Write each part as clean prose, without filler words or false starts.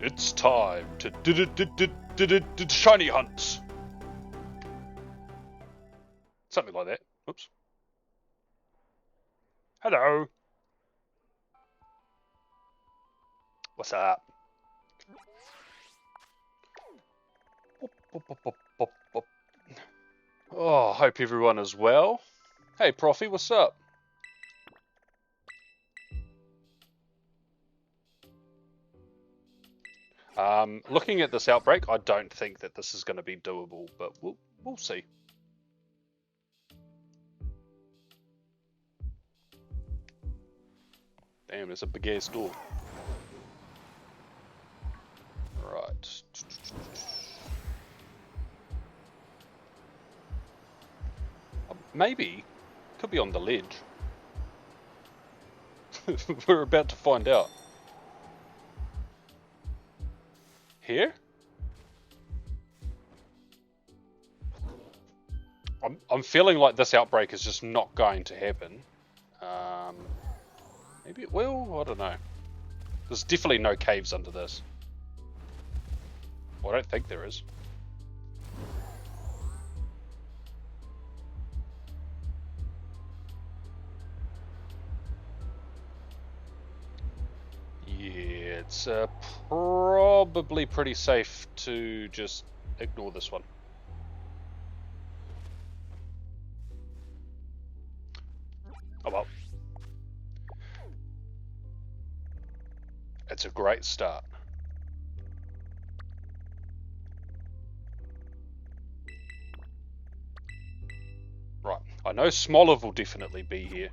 It's time to shiny hunt. Something like that. Oops. Hello. What's up? Oh, hope everyone is well. Hey, Profi, what's up? Looking at this outbreak, I don't think that this is going to be doable, but we'll see. Damn, there's a big ass door. Right. Maybe. Could be on the ledge. We're about to find out. Here? I'm feeling like this outbreak is just not going to happen. Maybe it will? I don't know. There's definitely no caves under this. Well, I don't think there is. Yeah, it's probably pretty safe to just ignore this one. Oh well. It's a great start. Right, I know Smoliv will definitely be here.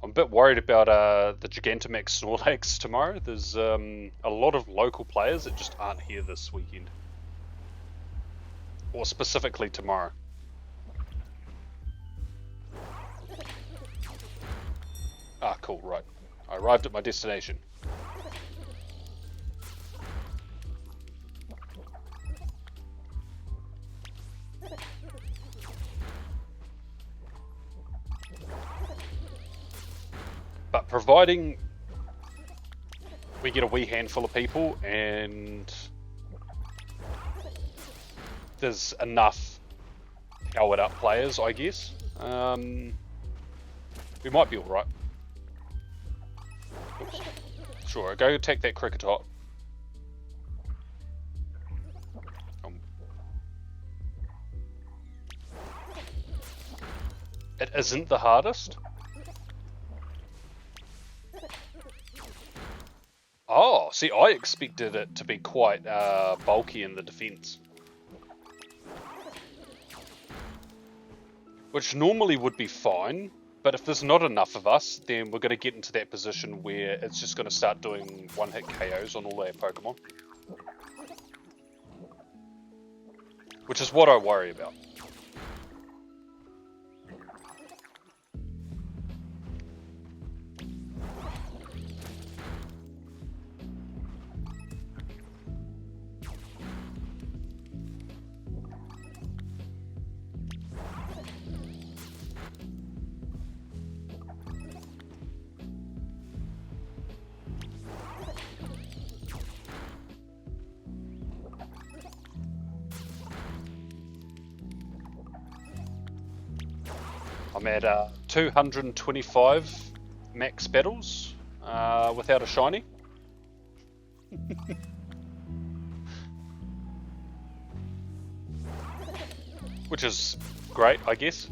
I'm a bit worried about the Gigantamax Snorlax tomorrow. There's a lot of local players that just aren't here this weekend. Or specifically tomorrow. Ah, cool, right. I arrived at my destination. But providing we get a wee handful of people and there's enough powered up players, I guess, we might be alright. Sure, go attack that Cricketot. It isn't the hardest. Oh, see, I expected it to be quite bulky in the defense. Which normally would be fine, but if there's not enough of us, then we're going to get into that position where it's just going to start doing one-hit KOs on all our Pokemon. Which is what I worry about. I'm at 225 max battles without a shiny. Which is great, I guess.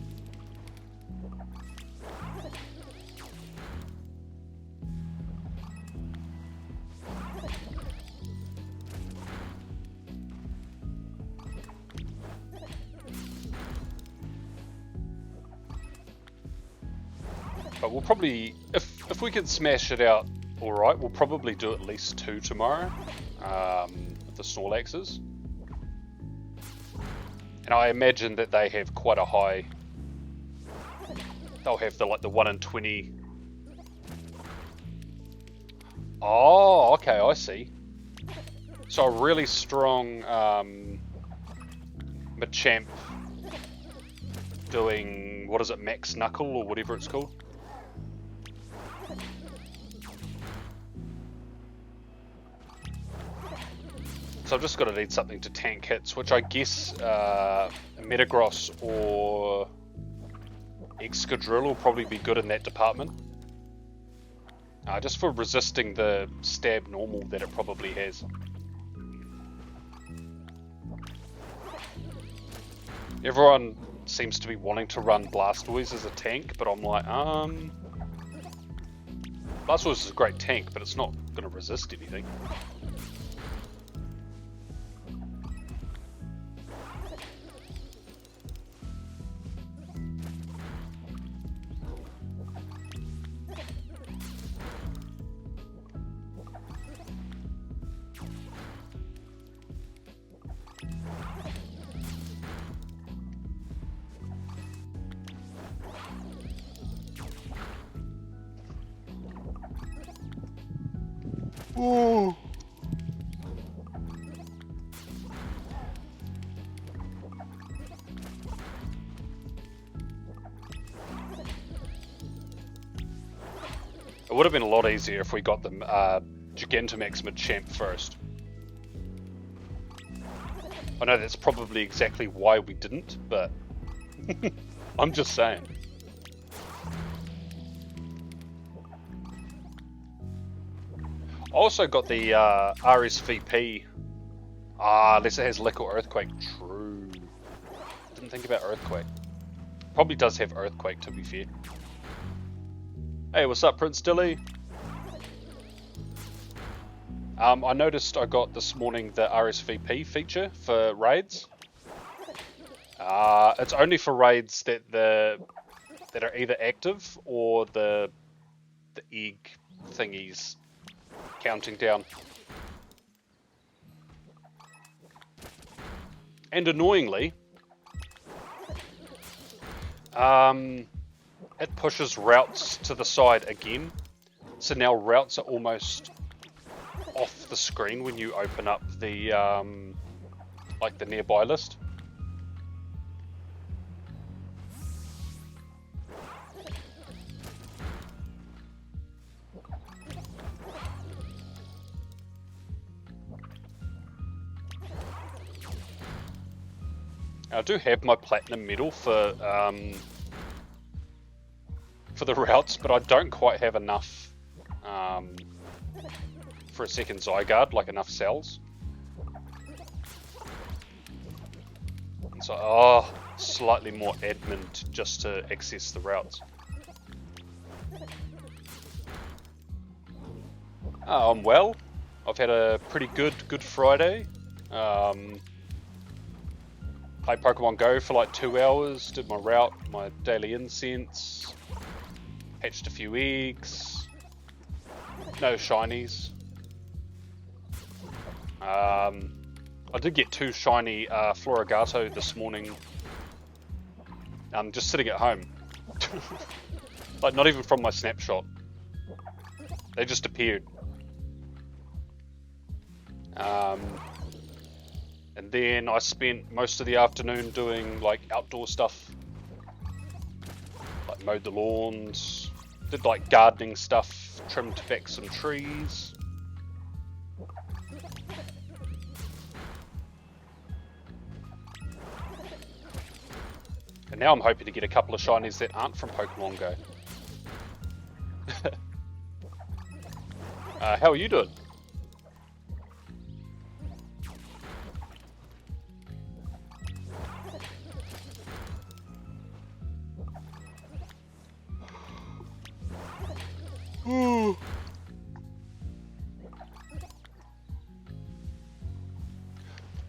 But we'll probably, if we can smash it out alright, we'll probably do at least 2 tomorrow with the Snorlaxes. And I imagine that they have quite a high, they'll have the 1 in 20. Oh, okay, I see. So a really strong Machamp doing, what is it, Max Knuckle or whatever it's called. So I've just got to need something to tank hits, which I guess Metagross or Excadrill will probably be good in that department. Just for resisting the stab normal that it probably has. Everyone seems to be wanting to run Blastoise as a tank, but I'm like, Blastoise is a great tank, but it's not going to resist anything. Ooh. It would have been a lot easier if we got them Gigantamax mid-champ first. I know that's probably exactly why we didn't, but I'm just saying. I also got the RSVP. Unless it has Lick or Earthquake. True. Didn't think about Earthquake. Probably does have Earthquake, to be fair. Hey, what's up, Prince Dilly? I noticed I got this morning the RSVP feature for raids. It's only for raids that are either active or the egg thingies counting down. And annoyingly, it pushes routes to the side again. So now routes are almost off the screen when you open up the like the nearby list. I do have my platinum medal for the routes, but I don't quite have enough for a second Zygarde, like enough cells. And so, slightly more admin just to access the routes. I'm well. I've had a pretty good Friday. Played Pokemon Go for like 2 hours, did my route, my daily incense, hatched a few eggs, no shinies. I did get 2 shiny Florigato this morning. Just sitting at home. Like not even from my snapshot. They just appeared. And then I spent most of the afternoon doing like outdoor stuff. Like mowed the lawns, did like gardening stuff, trimmed back some trees. And now I'm hoping to get a couple of shinies that aren't from Pokemon Go. How are you doing?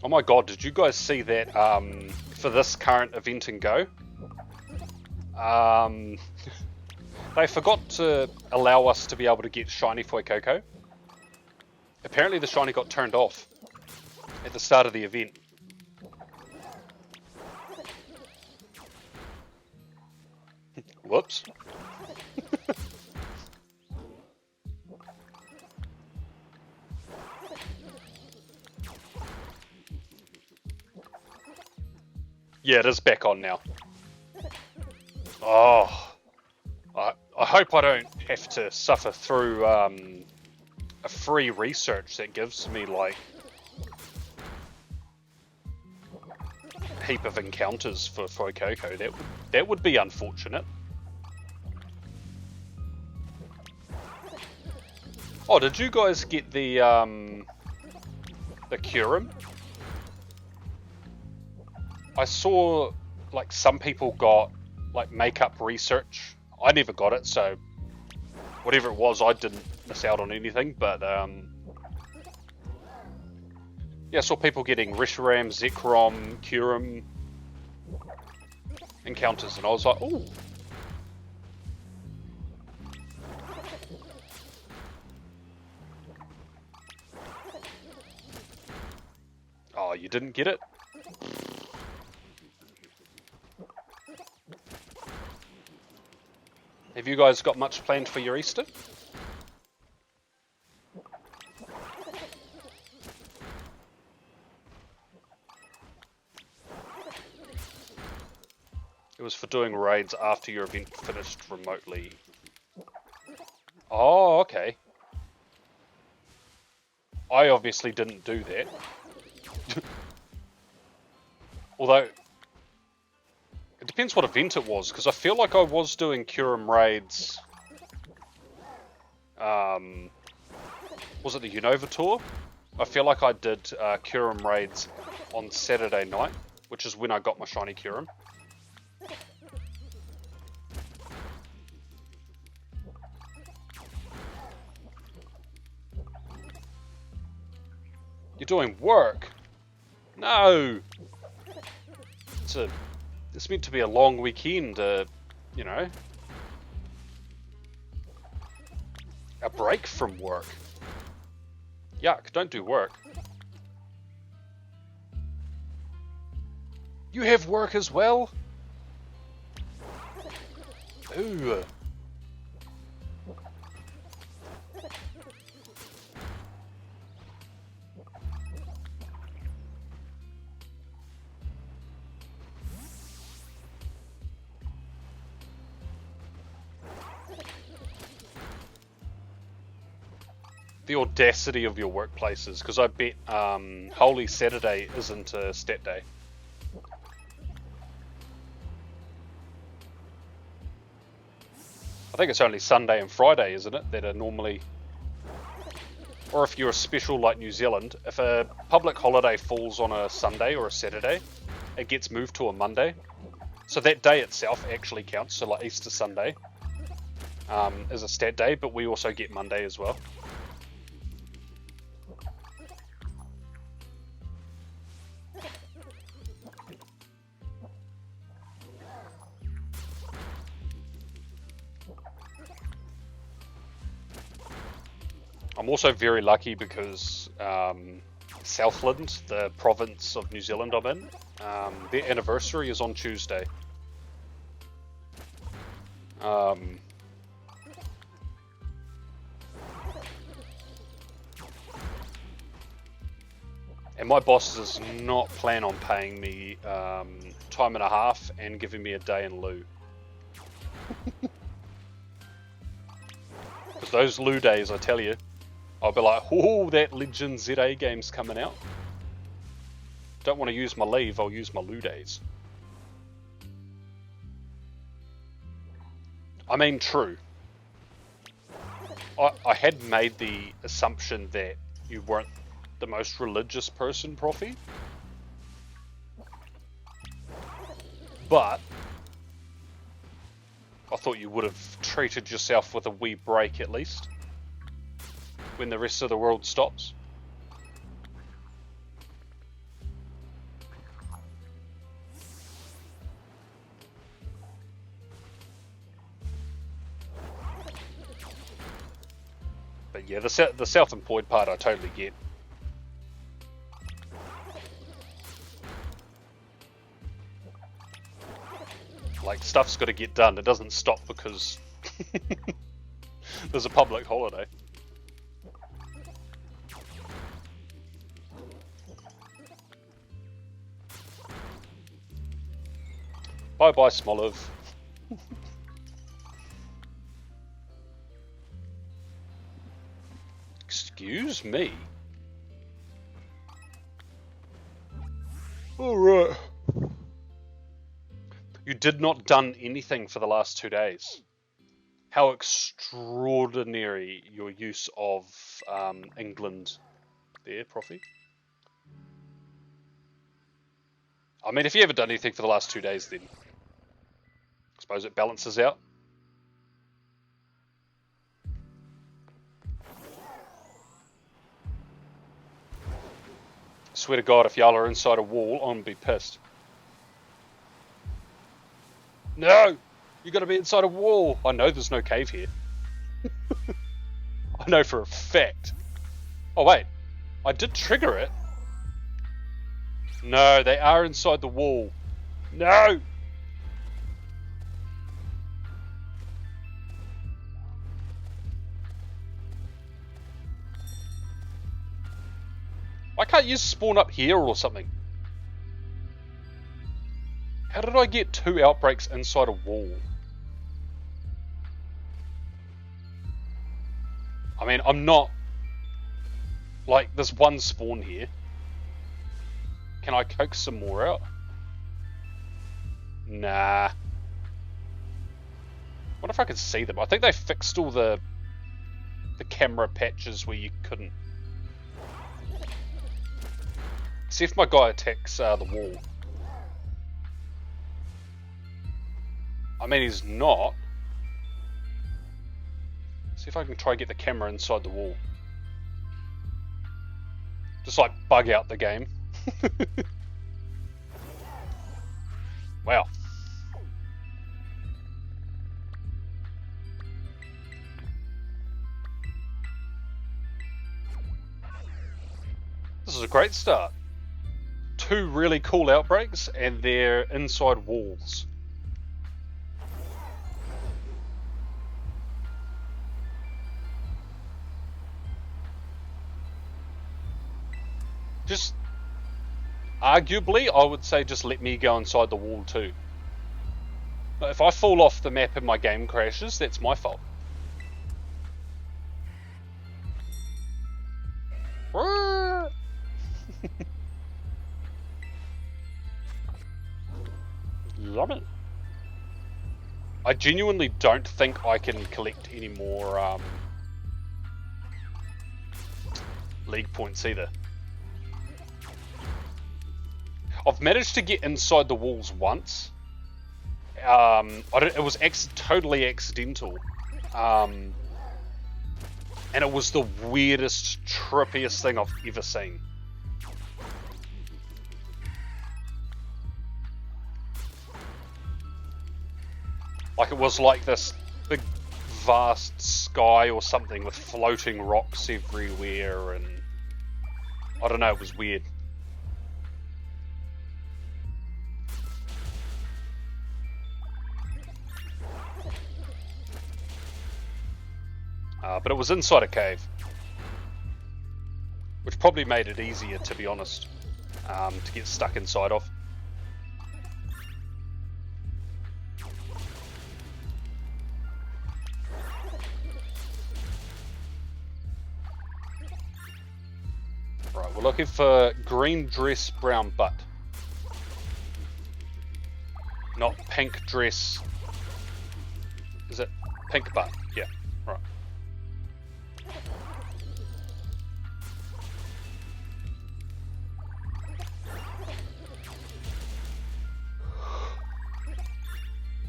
Oh my god, did you guys see that for this current event in Go? They forgot to allow us to be able to get shiny Fuecoco. Apparently the shiny got turned off at the start of the event. Whoops. Yeah, it is back on now. Oh, I hope I don't have to suffer through a free research that gives me like a heap of encounters for Coco. That would be unfortunate. Oh, did you guys get the Curum? I saw like some people got like makeup research. I never got it, so whatever it was, I didn't miss out on anything. But yeah, I saw people getting Reshiram, Zekrom, Curum encounters, and I was like, ooh. Oh, you didn't get it? Have you guys got much planned for your Easter? It was for doing raids after your event finished remotely. Oh, okay. I obviously didn't do that. Although, it depends what event it was, because I feel like I was doing Curum raids. Was it the Unova tour? I feel like I did Curum raids on Saturday night, which is when I got my shiny Curum. You're doing work? No! It's meant to be a long weekend, you know. A break from work. Yuck, don't do work. You have work as well? Ooh. The audacity of your workplaces, because I bet Holy Saturday isn't a stat day. I think it's only Sunday and Friday, isn't it, that are normally... Or if you're a special like New Zealand, if a public holiday falls on a Sunday or a Saturday, it gets moved to a Monday. So that day itself actually counts, so like Easter Sunday is a stat day, but we also get Monday as well. I'm also very lucky because Southland, the province of New Zealand I'm in, their anniversary is on Tuesday. And my boss does not plan on paying me time and a half and giving me a day in lieu. Because those lieu days, I tell you, I'll be like, oh, that Legend ZA game's coming out. Don't want to use my leave, I'll use my lieu days. I mean, true. I had made the assumption that you weren't the most religious person, Profi. But I thought you would have treated yourself with a wee break at least, when the rest of the world stops. But yeah, the self-employed part I totally get. Like, stuff's got to get done. It doesn't stop because there's a public holiday. Bye bye, Smoliv. Excuse me. Alright. You did not done anything for the last 2 days. How extraordinary your use of England there, Profi. I mean, if you haven't done anything for the last 2 days, then I suppose it balances out. Swear to God, if y'all are inside a wall, I'm gonna be pissed. No! You gotta be inside a wall! I know there's no cave here. I know for a fact. Oh wait, I did trigger it. No, they are inside the wall. No! Why can't you spawn up here or something? How did I get 2 outbreaks inside a wall? I mean, I'm not... Like, there's one spawn here. Can I coax some more out? Nah. What if I could see them? I think they fixed all the camera patches where you couldn't. See if my guy attacks the wall. I mean, he's not. See if I can try and get the camera inside the wall. Just like bug out the game. Wow. This is a great start. 2 really cool outbreaks and they're inside walls. Just arguably, I would say just let me go inside the wall too. But if I fall off the map and my game crashes, that's my fault. Yummy. I genuinely don't think I can collect any more league points either. I've managed to get inside the walls once. It was totally accidental. And it was the weirdest, trippiest thing I've ever seen. Like, it was like this big, vast sky or something with floating rocks everywhere, and I don't know, it was weird. But it was inside a cave, which probably made it easier, to be honest, to get stuck inside of. Right, we're looking for green dress, brown butt. Not pink dress. Is it pink butt? Yeah, right.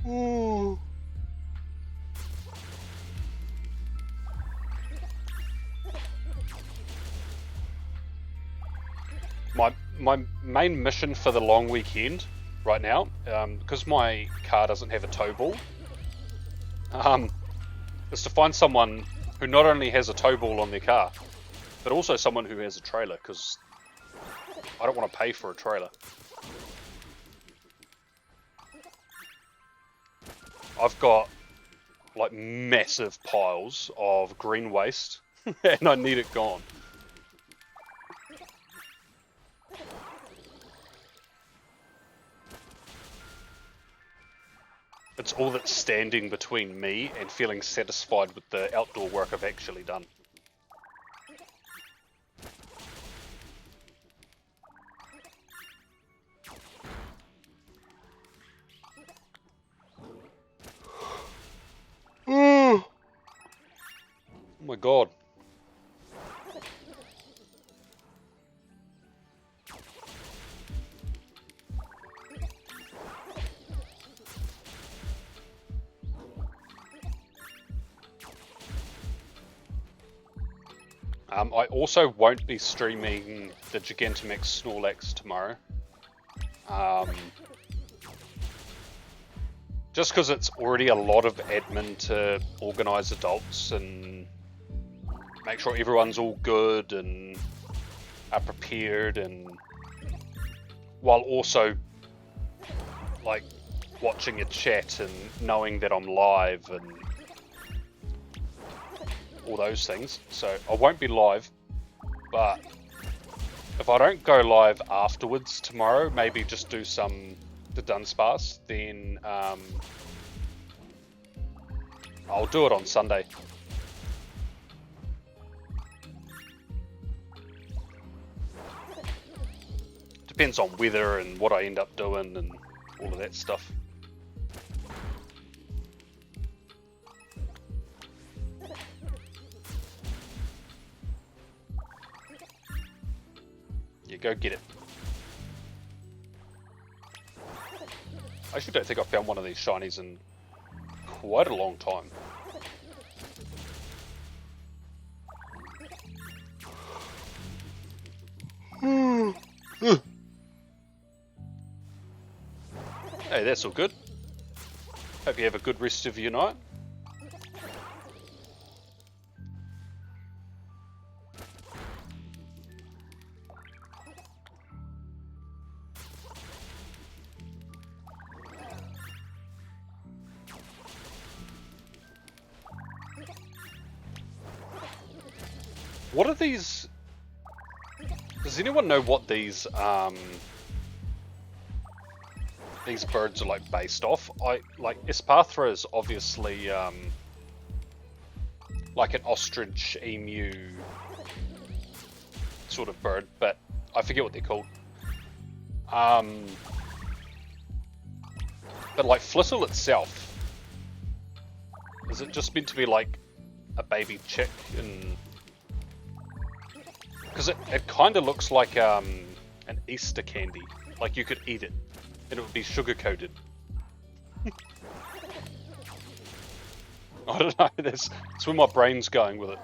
Ooh. My main mission for the long weekend right now, because my car doesn't have a tow ball, is to find someone who not only has a tow ball on their car, but also someone who has a trailer, because I don't want to pay for a trailer. I've got like massive piles of green waste and I need it gone. It's all that's standing between me and feeling satisfied with the outdoor work I've actually done. Oh my god. I also won't be streaming the Gigantamax Snorlax tomorrow. Just because it's already a lot of admin to organise adults and make sure everyone's all good and are prepared, and while also like watching a chat and knowing that I'm live and all those things. So I won't be live, but if I don't go live afterwards tomorrow, maybe just do some the Dunsparce, then I'll do it on Sunday. Depends on weather and what I end up doing and all of that stuff. Yeah, go get it. I actually don't think I've found one of these shinies in quite a long time. Hey, that's all good. Hope you have a good rest of your night. What are these? Does anyone know what these birds are like based off? Like Espathra is obviously like an ostrich, emu sort of bird, but I forget what they're called. But like Flittle itself, is it just meant to be like a baby chick? And because it kind of looks like an Easter candy, like you could eat it and it would be sugar coated. I don't know, that's where my brain's going with it.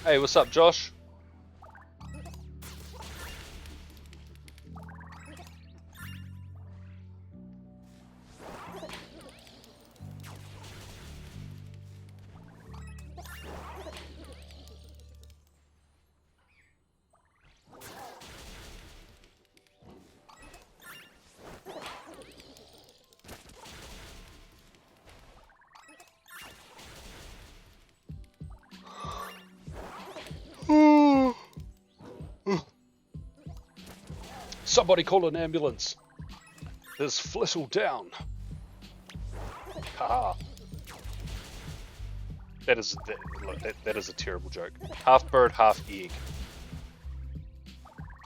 Hey, what's up, Josh? Somebody call an ambulance. There's Flittle down. Haha. That is a terrible joke. Half bird, half egg.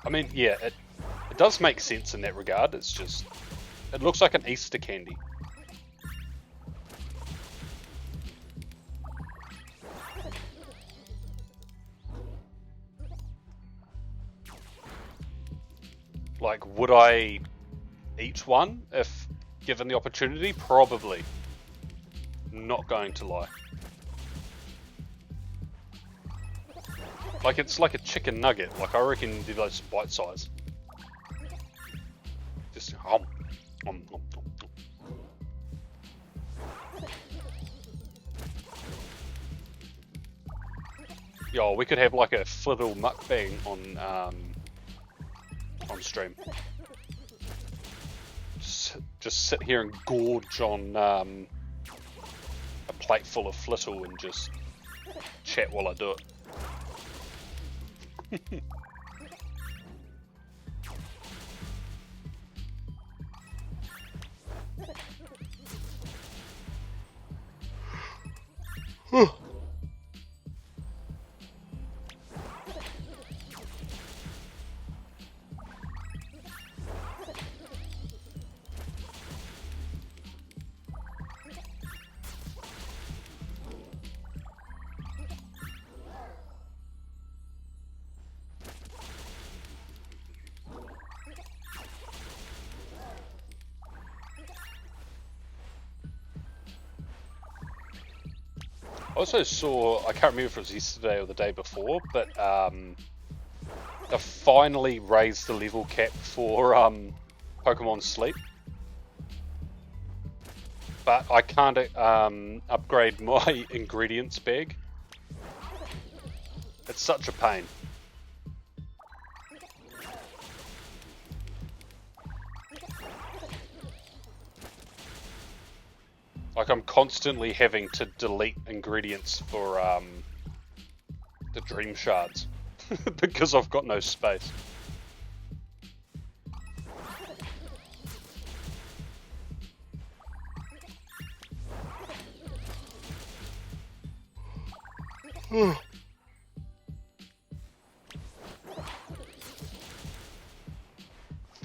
I mean, yeah, it does make sense in that regard. It's just, it looks like an Easter candy. Like, would I eat one if given the opportunity? Probably. Not going to lie. Like, it's like a chicken nugget. Like, I reckon they're those bite size. Just Yo, we could have like a Flittle mukbang on stream. Just sit here and gorge on a plate full of Flittle and just chat while I do it. I also saw, I can't remember if it was yesterday or the day before, but they finally raised the level cap for Pokemon Sleep. But I can't upgrade my ingredients bag. It's such a pain. Like, I'm constantly having to delete ingredients for the Dream Shards because I've got no space.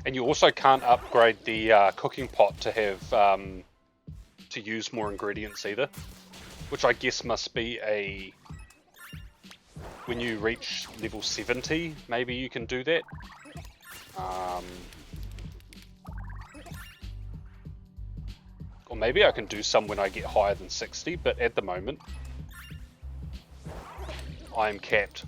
And you also can't upgrade the cooking pot to have to use more ingredients either, which I guess must be a when you reach level 70, maybe you can do that. Or maybe I can do some when I get higher than 60, but at the moment I'm capped.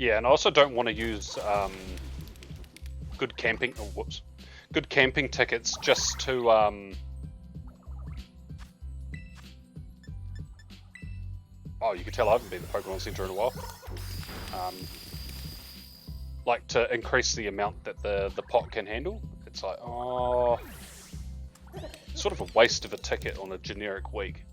Yeah, and I also don't want to use good camping tickets just to oh, you can tell I haven't been to the Pokemon Center in a while. Like to increase the amount that the pot can handle. It's like, oh, sort of a waste of a ticket on a generic week.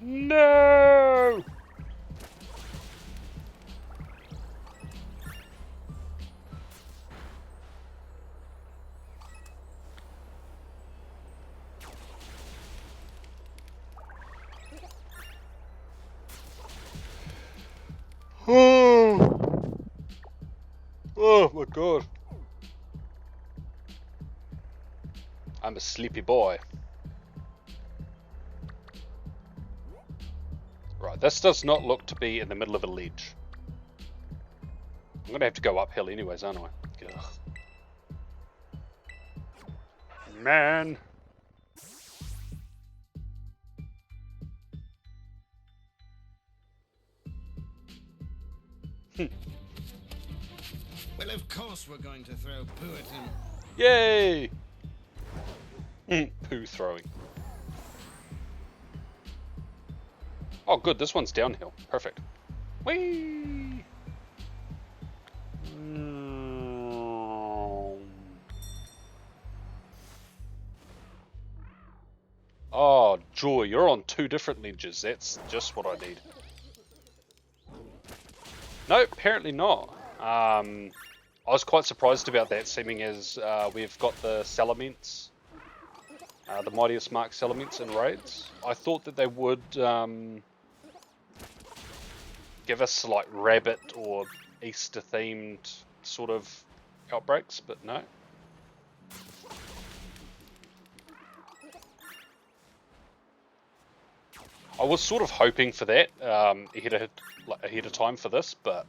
No! Oh my god. I'm a sleepy boy. Right, this does not look to be in the middle of a ledge. I'm gonna have to go uphill anyways, aren't I? Ugh. Man. Well, of course we're going to throw poo at him. Yay! Poo throwing. Oh good, this one's downhill. Perfect. Whee! Oh, joy, you're on two different ledges. That's just what I need. No, apparently not. I was quite surprised about that, seeming as we've got the Salamence, the Mightiest Mark Salamence in raids. I thought that they would give us like rabbit or Easter themed sort of outbreaks, but no. I was sort of hoping for that ahead of time for this, but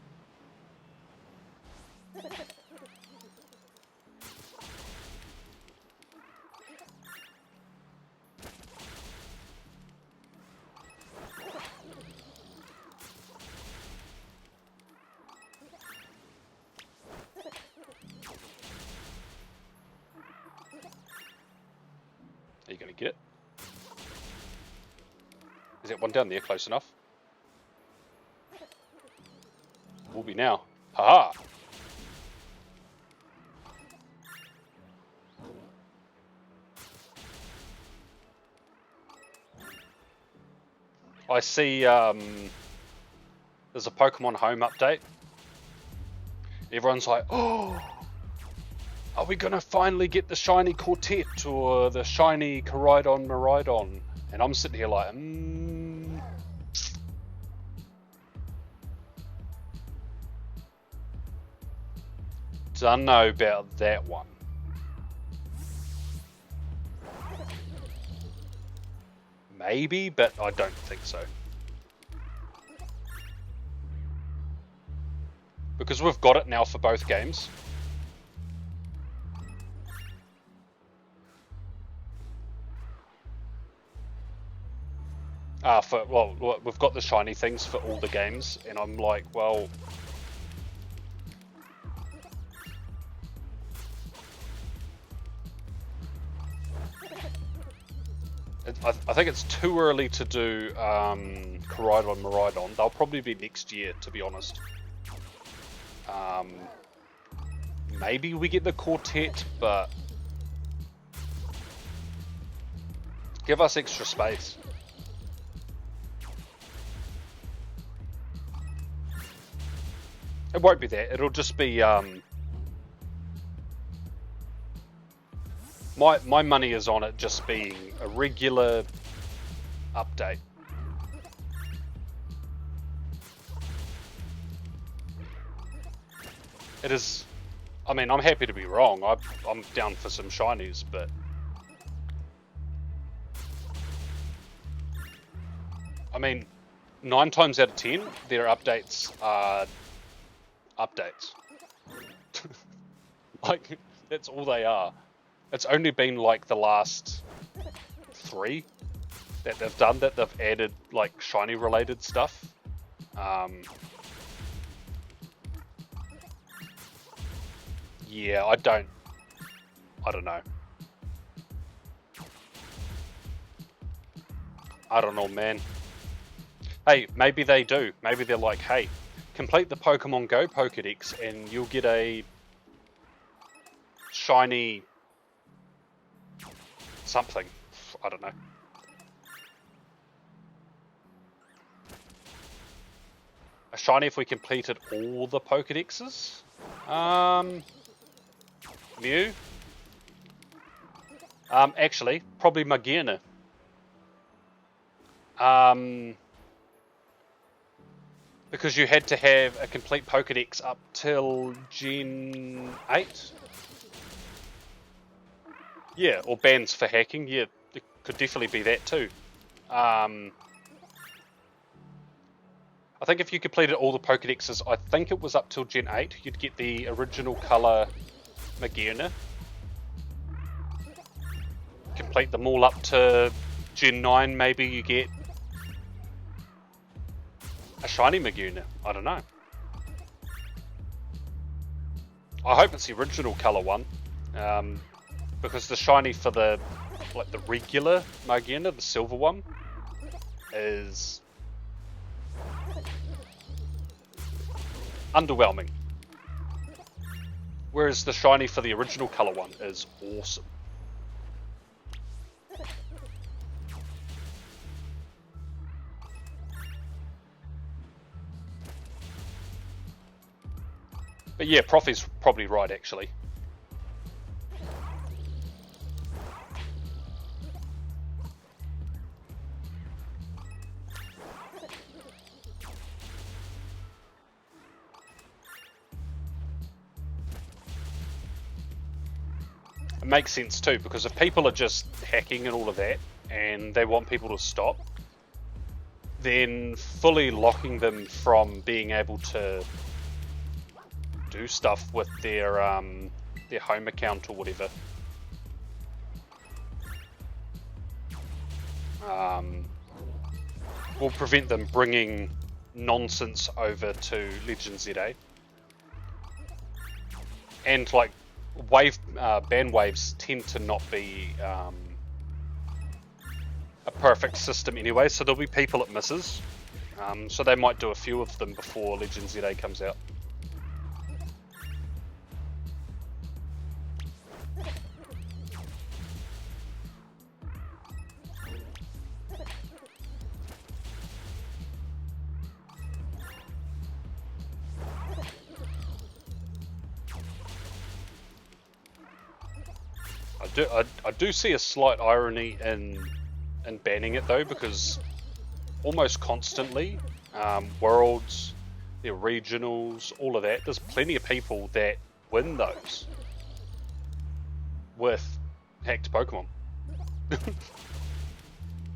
Is that one down there close enough? Will be now. Haha! I see there's a Pokemon Home update. Everyone's like, oh, are we gonna finally get the shiny Quartet or the shiny Koraidon Miraidon? And I'm sitting here like, don't know about that one. Maybe, but I don't think so. Because we've got it now for both games. Well, we've got the shiny things for all the games, and I'm like, well, I think it's too early to do Koraidon Miraidon. They'll probably be next year, to be honest. Maybe we get the Quartet, but give us extra space. It won't be that. It'll just be my money is on it just being a regular update. It is. I mean, I'm happy to be wrong. I'm down for some shinies, but I mean, 9 times out of 10, their updates are updates. Like, that's all they are. It's only been like the last 3 that they've done that they've added like shiny related stuff. Yeah, I don't know. I don't know, man. Hey, maybe they do. Maybe they're like, hey, complete the Pokemon Go Pokedex and you'll get a shiny something. I don't know. A shiny if we completed all the Pokedexes? Mew? Actually, probably Magearna. Because you had to have a complete Pokedex up till Gen 8? Yeah, or bans for hacking. Yeah, it could definitely be that too. I think if you completed all the Pokedexes, I think it was up till Gen 8, you'd get the original colour Magearna. Complete them all up to Gen 9, maybe you get a shiny Magearna. I don't know. I hope it's the original colour one. Because the shiny for the regular Magearna, the silver one, is underwhelming. Whereas the shiny for the original colour one is awesome. But yeah, Profi's probably right actually. It makes sense too, because if people are just hacking and all of that, and they want people to stop, then fully locking them from being able to do stuff with their home account or whatever, will prevent them bringing nonsense over to Legend ZA. And like ban waves tend to not be a perfect system anyway, so there'll be people it misses. So they might do a few of them before Legend ZA comes out. I do see a slight irony in banning it though, because almost constantly, worlds, their regionals, all of that, there's plenty of people that win those with hacked Pokemon that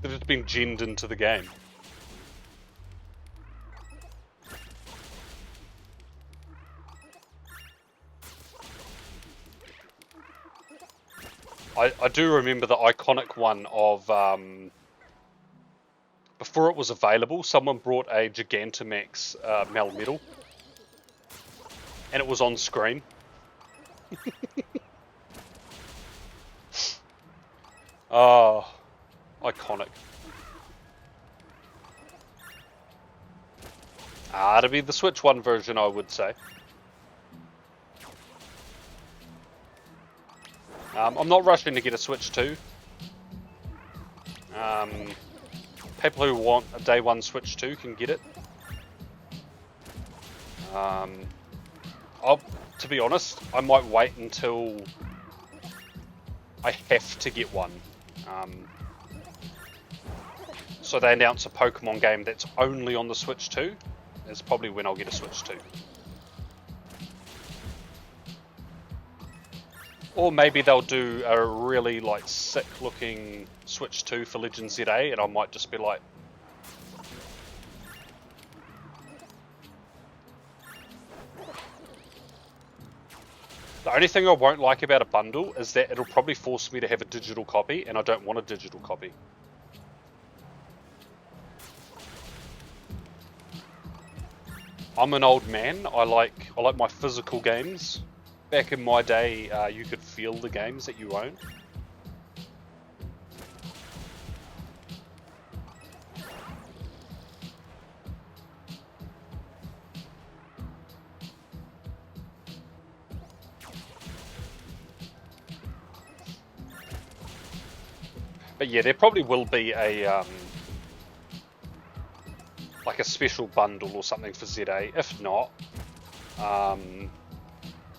have been genned into the game. I do remember the iconic one of, before it was available, someone brought a Gigantamax Melmetal, and it was on screen. Oh, iconic. To be the Switch 1 version, I would say. I'm not rushing to get a Switch 2. People who want a day 1 Switch 2 can get it. To be honest, I might wait until I have to get one. So they announce a Pokemon game that's only on the Switch 2. That's probably when I'll get a Switch 2. Or maybe they'll do a really like sick looking Switch 2 for Legend ZA, and I might just be like, the only thing I won't like about a bundle is that it'll probably force me to have a digital copy, and I don't want a digital copy. I'm an old man. I like my physical games. Back in my day, you could feel the games that you owned. But yeah, there probably will be a like a special bundle or something for ZA. If not,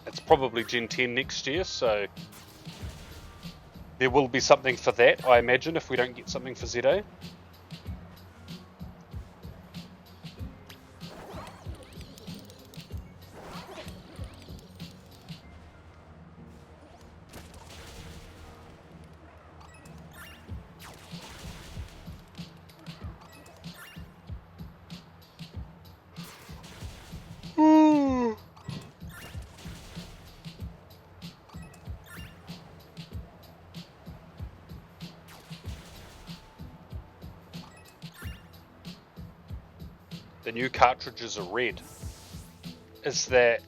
it's probably Gen 10 next year, so there will be something for that, I imagine, if we don't get something for ZA. The new cartridges are red. Is that...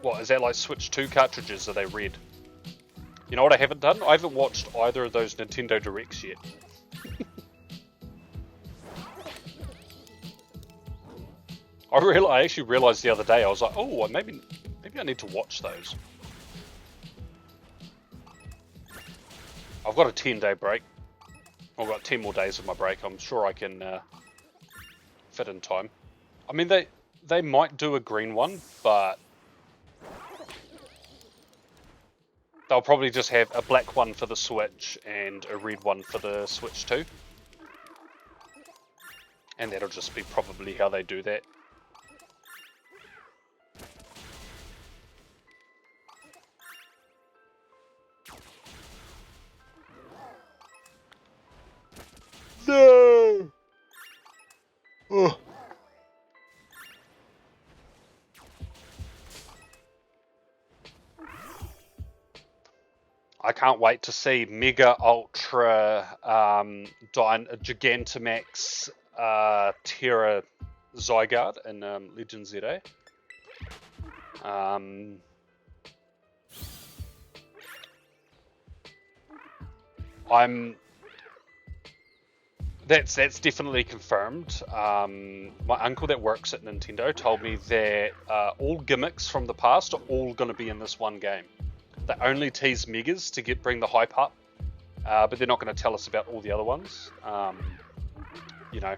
what, is that like Switch 2 cartridges? Are they red? You know what I haven't done? I haven't watched either of those Nintendo Directs yet. I actually realised the other day, I was like, oh, maybe I need to watch those. I've got a 10-day break. I've got 10 more days of my break. I'm sure I can fit in time. I mean, they might do a green one, but they'll probably just have a black one for the Switch and a red one for the Switch 2. And that'll just be probably how they do that. No! Oh. I can't wait to see Mega Ultra Gigantamax Terra Zygarde in Legend ZA. That's definitely confirmed. My uncle that works at Nintendo told me that all gimmicks from the past are all going to be in this one game. They only tease Megas to bring the hype up, but they're not going to tell us about all the other ones. You know.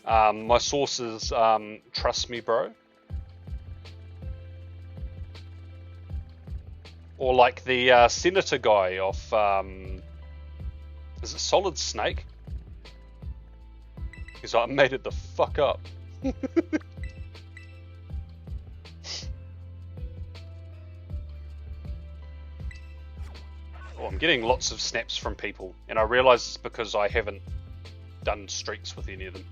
My sources trust me, bro. Or like the senator guy off, is it Solid Snake? He's like, I made it the fuck up. Oh, I'm getting lots of snaps from people, and I realise it's because I haven't done streaks with any of them.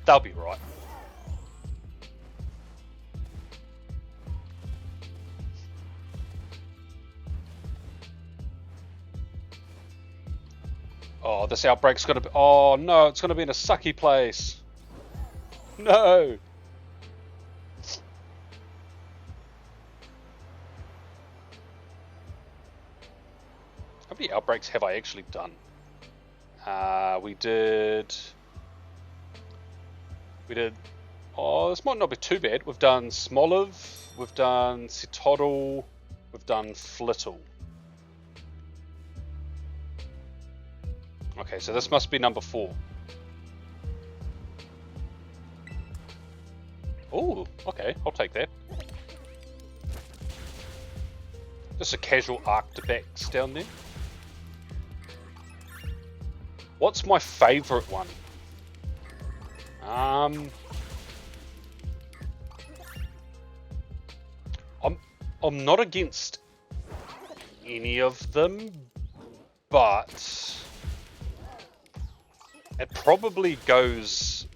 They'll be right. Oh, this outbreak's gonna be... Oh no, it's gonna be in a sucky place. No! How many outbreaks have I actually done? We did... Oh, this might not be too bad. We've done Smoliv, we've done Sitodl, we've done Flittle. Okay, so this must be number 4. Oh, okay, I'll take that. Just a casual Arctibax down there. What's my favourite one? I'm not against any of them, but it probably goes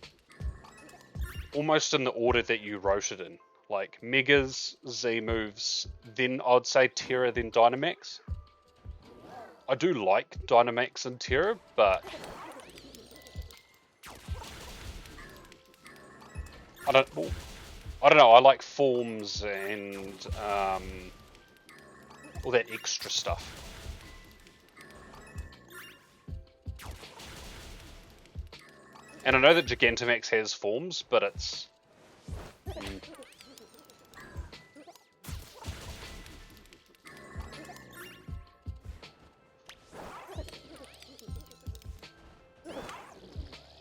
almost in the order that you wrote it in. Like Megas, Z moves, then I'd say Terra, then Dynamax. I do like Dynamax and Terra, but I don't know, I like forms and all that extra stuff. And I know that Gigantamax has forms, but it's...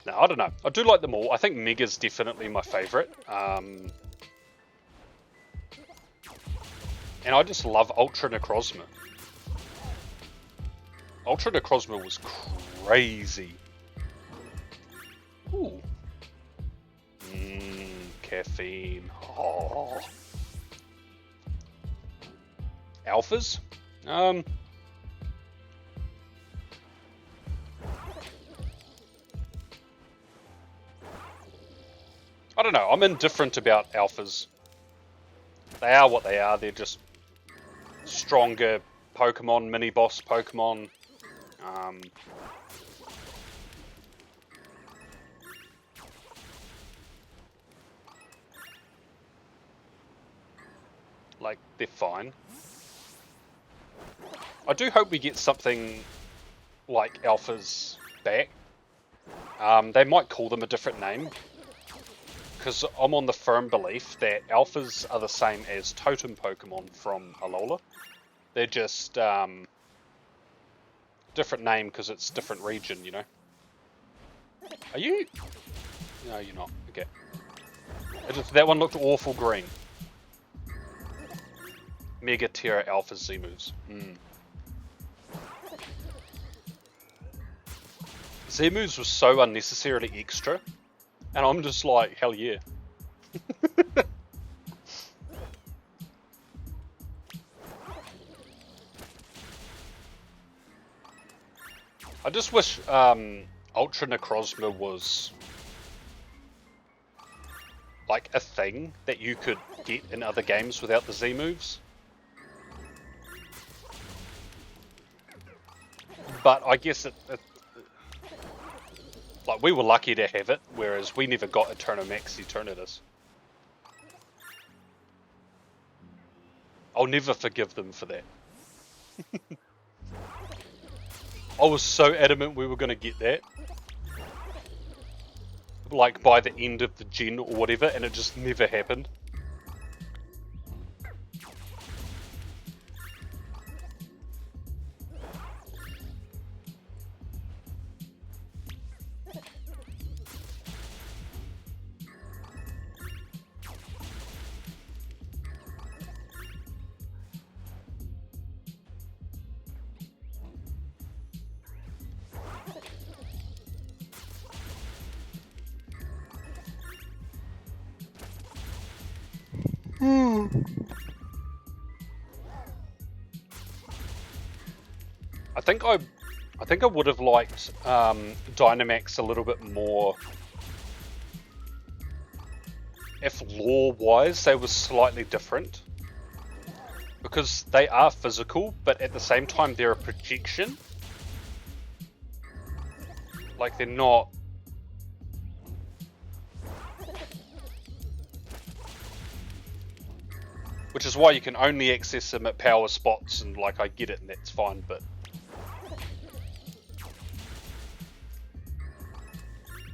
No, I don't know. I do like them all. I think Mega's definitely my favourite. And I just love Ultra Necrozma. Ultra Necrozma was crazy. Ooh. Caffeine. Oh. Alphas? I don't know, I'm indifferent about alphas. They are what they are, they're just stronger Pokemon, mini-boss Pokemon. Like, they're fine. I do hope we get something like alphas back. They might call them a different name, because I'm on the firm belief that alphas are the same as totem Pokemon from Alola. They're just different name because it's different region, you know. Are you? No, you're not. Okay. That one looked awful green. Mega Terra Alpha Z moves. Z moves was so unnecessarily extra. And I'm just like, hell yeah. I just wish Ultra Necrozma was like a thing that you could get in other games without the Z moves. But I guess like we were lucky to have it, whereas we never got Eternamax Eternatus. I'll never forgive them for that. I was so adamant we were going to get that. Like by the end of the gen or whatever, and it just never happened. I think I would have liked Dynamax a little bit more if lore-wise they were slightly different, because they are physical, but at the same time they're a projection. Like they're not. Which is why you can only access them at power spots, and like I get it and that's fine, but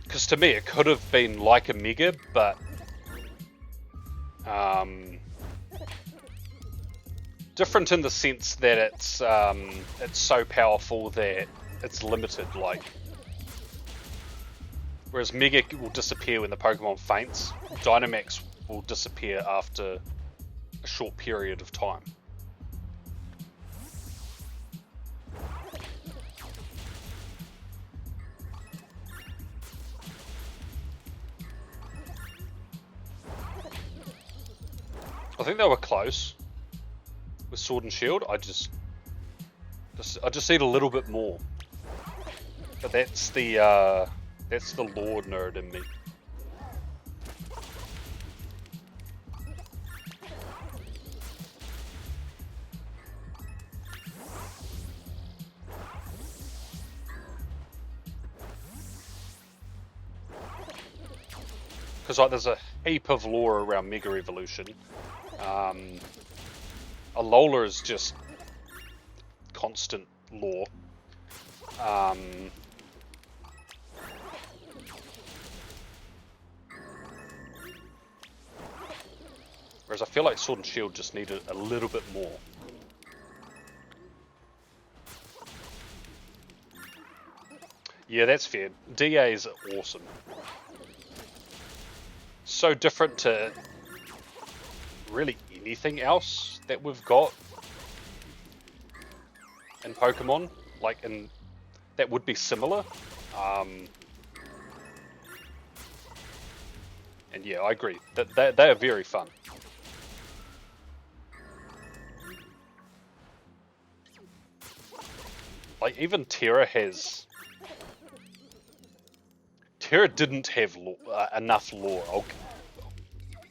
because to me it could have been like a Mega, but different in the sense that it's so powerful that it's limited, like whereas Mega will disappear when the Pokemon faints, Dynamax will disappear after a short period of time. I think they were close with Sword and Shield. I just need a little bit more. But that's the lore nerd in me. Because like there's a heap of lore around Mega Evolution. Alola is just constant lore. Whereas I feel like Sword and Shield just needed a little bit more. Yeah, that's fair. DA is awesome. So different to really anything else that we've got in Pokemon, like in that would be similar. And yeah, I agree that they are very fun. Like even Terra didn't have enough lore,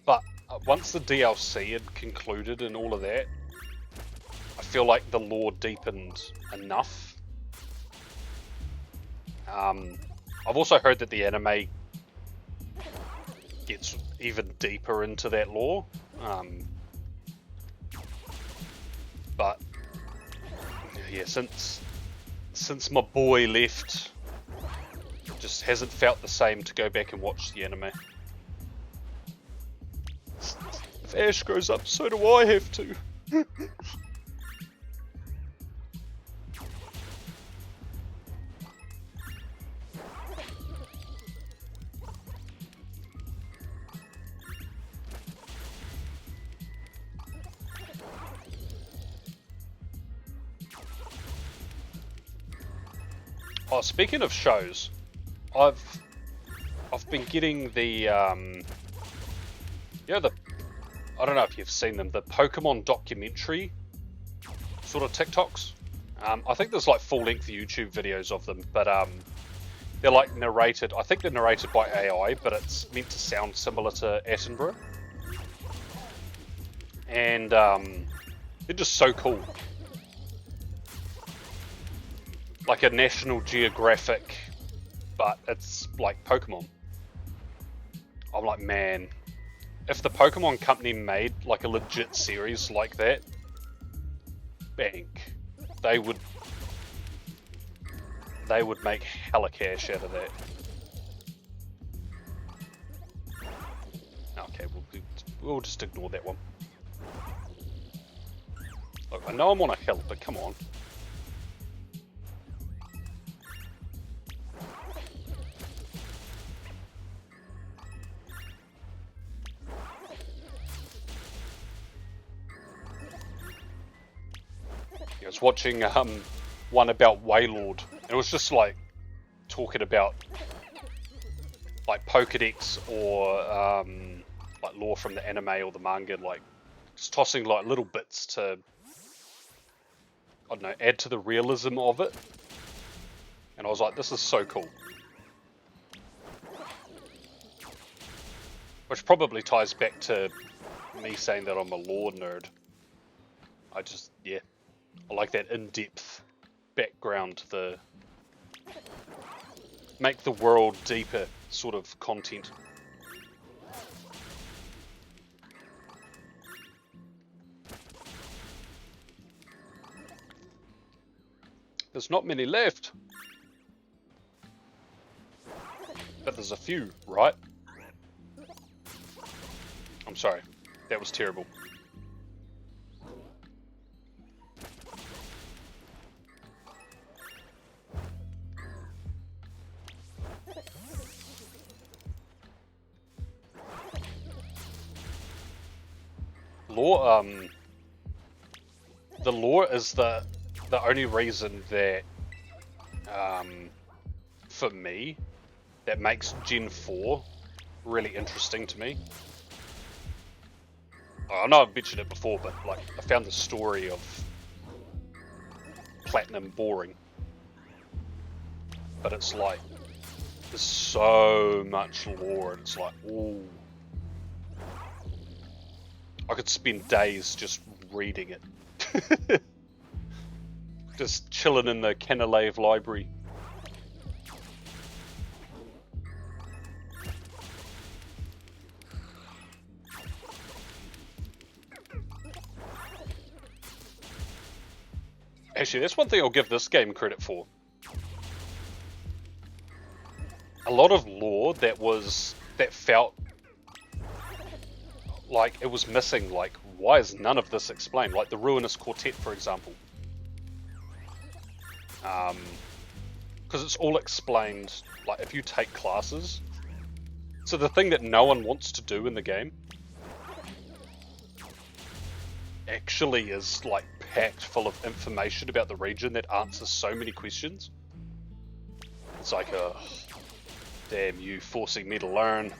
but once the DLC had concluded and all of that, I feel like the lore deepened enough. I've also heard that the anime gets even deeper into that lore, but yeah, since my boy left, it just hasn't felt the same to go back and watch the anime. If Ash grows up, so do I have to. Oh, speaking of shows, I've been getting the I don't know if you've seen them, the Pokemon documentary sort of TikToks. I think there's like full-length YouTube videos of them, but they're like narrated. I think they're narrated by AI, but it's meant to sound similar to Attenborough. And they're just so cool. Like a National Geographic, but it's like Pokemon. I'm like, man, if the Pokemon company made like a legit series like that, bank, they would make hella cash out of that. Okay, we'll just ignore that one. Look, I know I'm on a hill, but come on. I was watching one about Waylord, and it was just like talking about like Pokédex or like lore from the anime or the manga, like just tossing like little bits to, I don't know, add to the realism of it. And I was like, this is so cool. Which probably ties back to me saying that I'm a lore nerd. I just, yeah, I like that in-depth background, the make the world deeper sort of content. There's not many left. But there's a few, right? I'm sorry. That was terrible. Lore, the lore is the only reason that, for me, that makes Gen 4 really interesting to me. I know I've mentioned it before, but like I found the story of Platinum boring. But it's like, there's so much lore, and it's like, ooh. I could spend days just reading it. Just chilling in the Canalave library. Actually, that's one thing I'll give this game credit for. A lot of lore that felt like it was missing. Like, why is none of this explained? Like the Ruinous Quartet, for example. Because it's all explained, like if you take classes. So the thing that no one wants to do in the game actually is like packed full of information about the region that answers so many questions. It's like, damn you, forcing me to learn.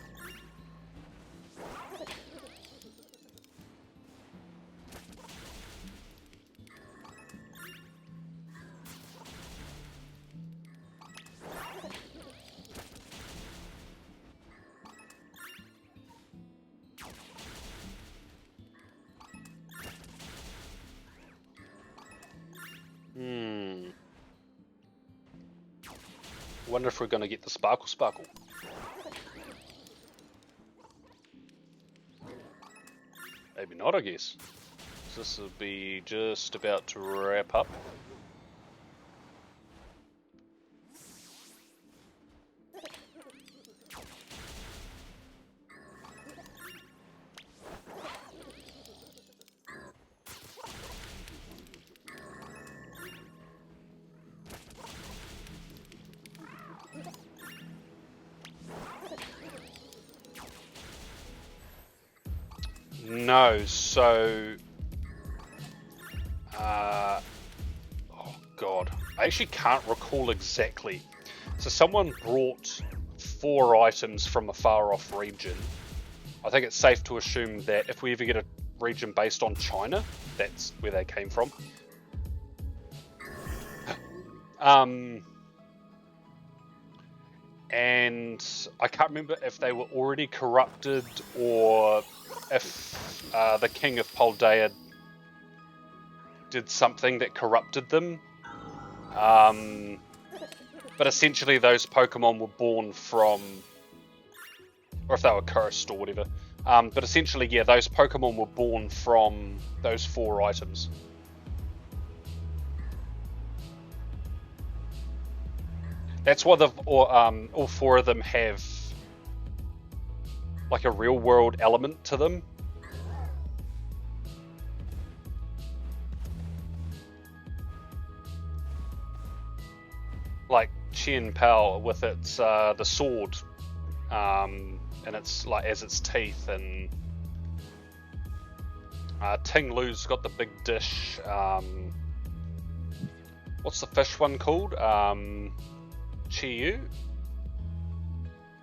Wonder if we're going to get the Sparkle. Maybe not, I guess. This will be just about to wrap up. No, so... oh god, I actually can't recall exactly. So someone brought 4 items from a far off region. I think it's safe to assume that if we ever get a region based on China, that's where they came from. And I can't remember if they were already corrupted or if the King of Paldea did something that corrupted them. But essentially those Pokemon were born from, or if they were cursed or whatever. But essentially, yeah, those Pokemon were born from those 4 items. That's why all four of them have like a real world element to them. Like Chien Pao with its the sword, and it's like as its teeth, and Ting Lu's got the big dish. What's the fish one called? Chiyu?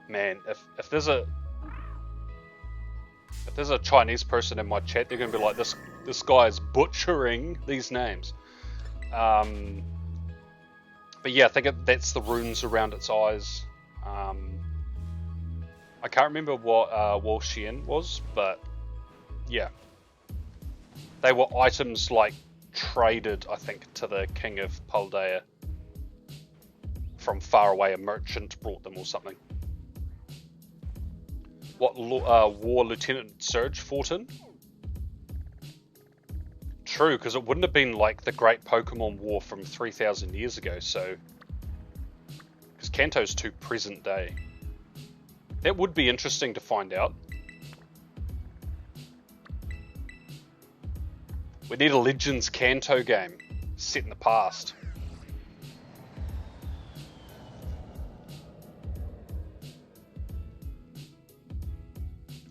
Man, if there's a Chinese person in my chat, they're gonna be like, this guy is butchering these names. But yeah, I think that's the runes around its eyes. I can't remember what Wall Xian was, but yeah. They were items like traded, I think, to the king of Paldea. From far away, a merchant brought them or something. What war Lieutenant Surge fought in? True, because it wouldn't have been like the Great Pokemon War from 3,000 years ago, so... Because Kanto's too present day. That would be interesting to find out. We need a Legends Kanto game set in the past.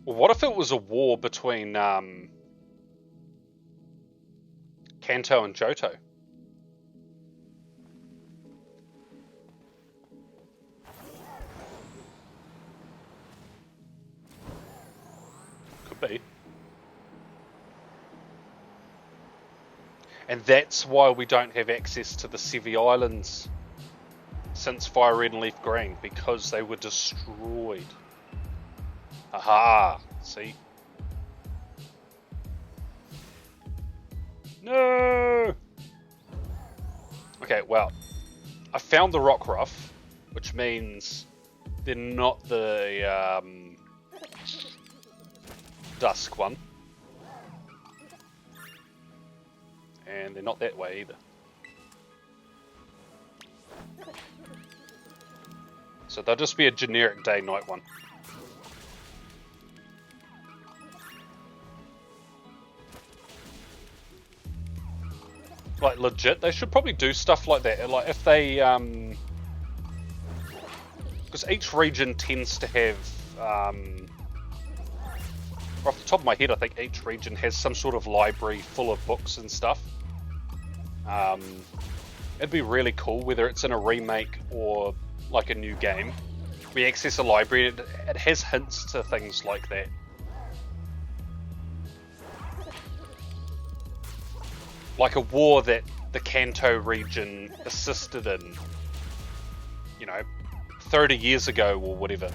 Well, what if it was a war between Kanto and Johto? Could be. And that's why we don't have access to the Sevi Islands since Fire Red and Leaf Green, because they were destroyed. Aha! See? No! Okay, well, I found the Rockruff, which means they're not the Dusk one. And they're not that way either. So they'll just be a generic day-night one. Like, legit, they should probably do stuff like that. Like, if they, because each region tends to have, off the top of my head, I think each region has some sort of library full of books and stuff. It'd be really cool, whether it's in a remake or like a new game. We access a library, it has hints to things like that. Like a war that the Kanto region assisted in, 30 years ago or whatever.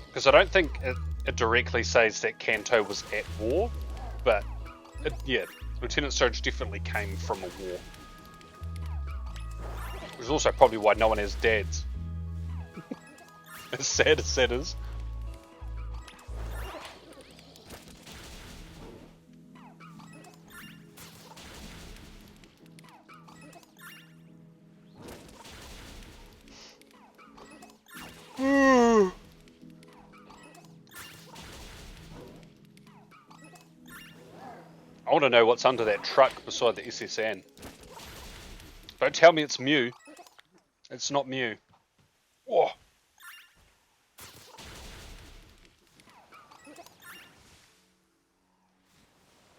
Because I don't think it directly says that Kanto was at war, but yeah, Lieutenant Surge definitely came from a war. Which is also probably why no one has dads. As sad as that is. I want to know what's under that truck beside the SSN. Don't tell me it's Mew. It's not Mew. Whoa.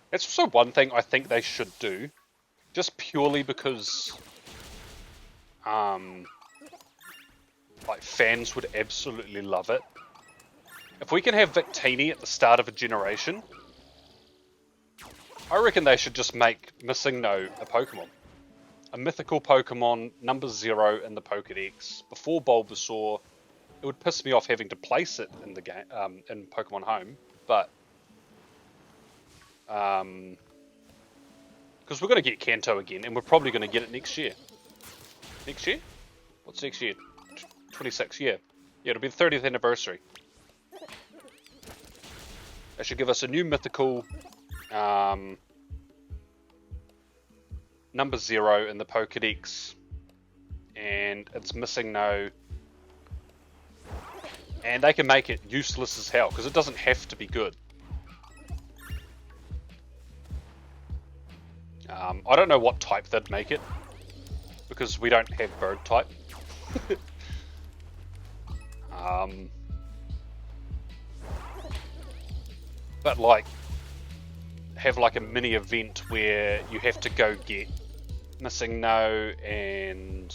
That's also one thing I think they should do, just purely because, like, fans would absolutely love it. If we can have Victini at the start of a generation, I reckon they should just make Missing No a Pokemon. A mythical Pokemon, number 0 in the Pokedex, before Bulbasaur. It would piss me off having to place it in the game, in Pokemon Home, but because we're going to get Kanto again, and we're probably going to get it next year. Next year? What's next year? 26, yeah. Yeah, it'll be the 30th anniversary. It should give us a new mythical, number 0 in the Pokedex, and it's missing no. And they can make it useless as hell, because it doesn't have to be good. I don't know what type they'd make it, because we don't have bird type. But like, have like a mini event where you have to go get missing no and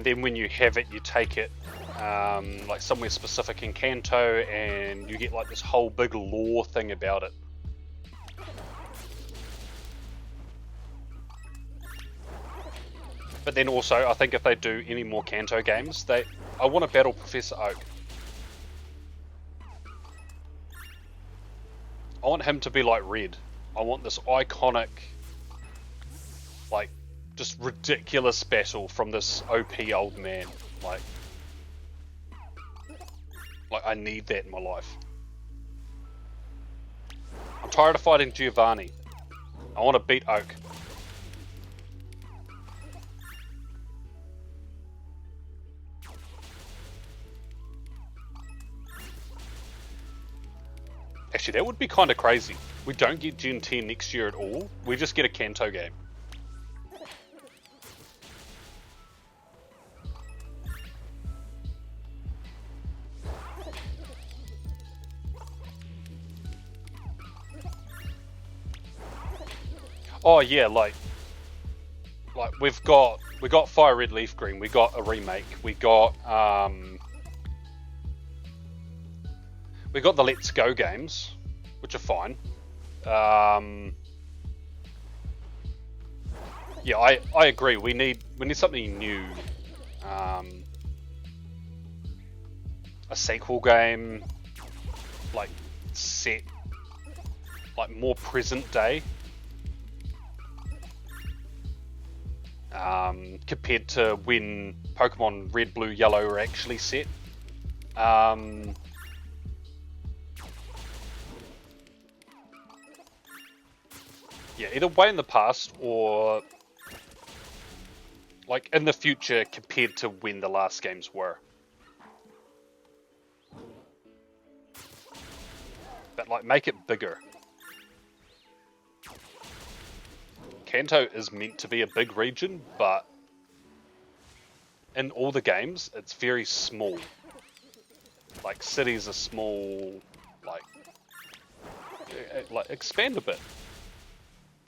then when you have it, you take it like somewhere specific in Kanto, and you get like this whole big lore thing about it. But then also, I think if they do any more Kanto games, I want to battle Professor Oak. I want him to be like Red. I want this iconic, like, just ridiculous battle from this OP old man. Like I need that in my life. I'm tired of fighting Giovanni. I want to beat Oak. Actually, that would be kind of crazy. We don't get Gen 10 next year at all. We just get a Kanto game. Oh yeah, like we got Fire Red Leaf Green, we got a remake, we got the Let's Go games, which are fine. Yeah, I agree. We need something new. A sequel game, like set, like more present day. Compared to when Pokemon Red, Blue, Yellow were actually set. Yeah, either way in the past or like in the future compared to when the last games were. But like make it bigger. Kanto is meant to be a big region, but in all the games, it's very small. Like cities are small, like expand a bit.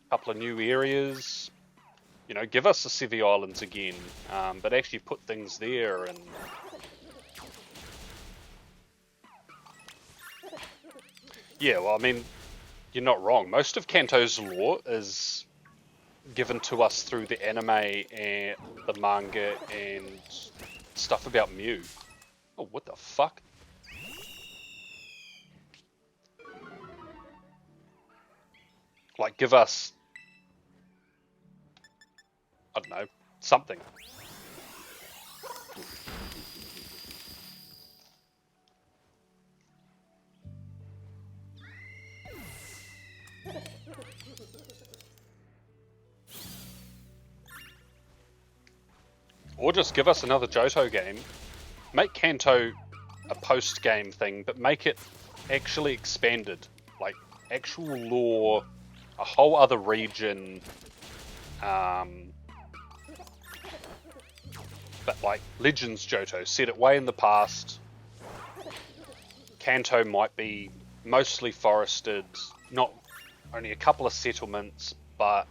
Couple of new areas, you know, give us the Sevi Islands again, but actually put things there. And yeah, well, I mean, you're not wrong. Most of Kanto's lore is given to us through the anime and the manga and stuff about Mew. Oh, what the fuck? Like, give us, I don't know, something. Or just give us another Johto game. Make Kanto a post-game thing, but make it actually expanded. Like, actual lore, a whole other region. But like, Legends Johto, set it way in the past. Kanto might be mostly forested, not only a couple of settlements, but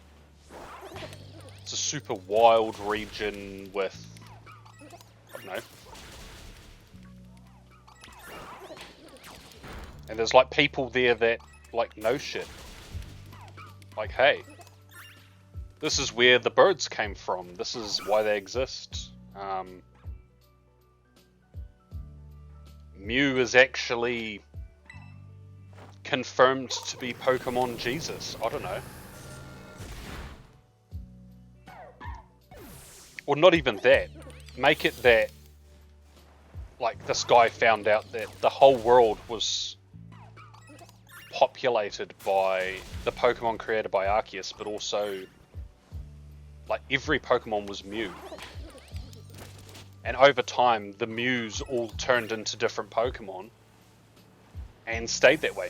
it's a super wild region with, I don't know. And there's like people there that like know shit. Like, hey, this is where the birds came from. This is why they exist. Mew is actually confirmed to be Pokemon Jesus. I don't know. Or not even that. Make it that like this guy found out that the whole world was populated by the Pokemon created by Arceus, but also like every Pokemon was Mew. And over time, the Mews all turned into different Pokemon and stayed that way.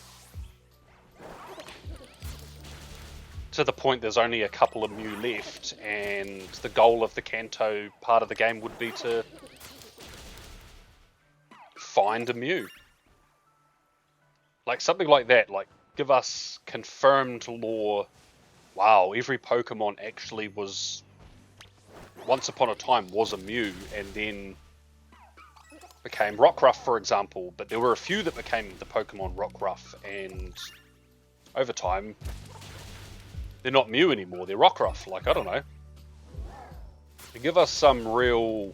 To the point there's only a couple of Mew left, and the goal of the Kanto part of the game would be to find a Mew. Like something like that, like give us confirmed lore. Wow, every Pokemon actually was, once upon a time, was a Mew, and then became Rockruff, for example. But there were a few that became the Pokemon Rockruff, and over time, they're not Mew anymore, they're Rockruff. Like, I don't know. Give us some real,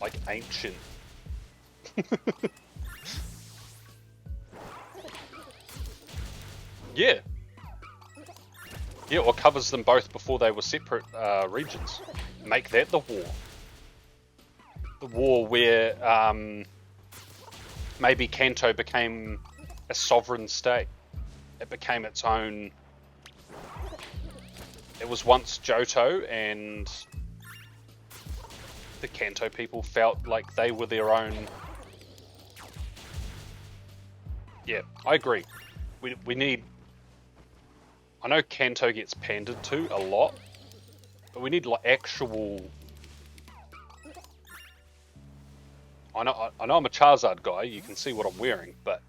like, ancient... Yeah. Yeah, or covers them both before they were separate regions. Make that the war. The war where maybe Kanto became a sovereign state. It became its own... It was once Johto, and the Kanto people felt like they were their own... Yeah, I agree. We need... I know Kanto gets pandered to a lot, but we need like actual... I know I'm a Charizard guy, you can see what I'm wearing, but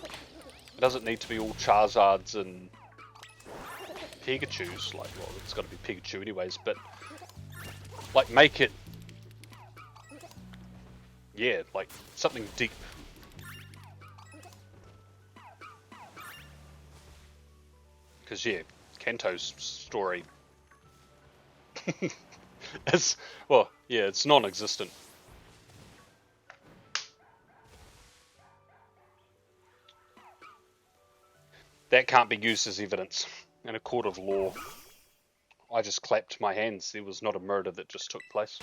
it doesn't need to be all Charizards and Pikachus. Like, well, it's got to be Pikachu anyways, but like make it... Yeah, like something deep. Because, yeah, Kanto's story is, well, yeah, it's non-existent. That can't be used as evidence in a court of law. I just clapped my hands. There was not a murder that just took place.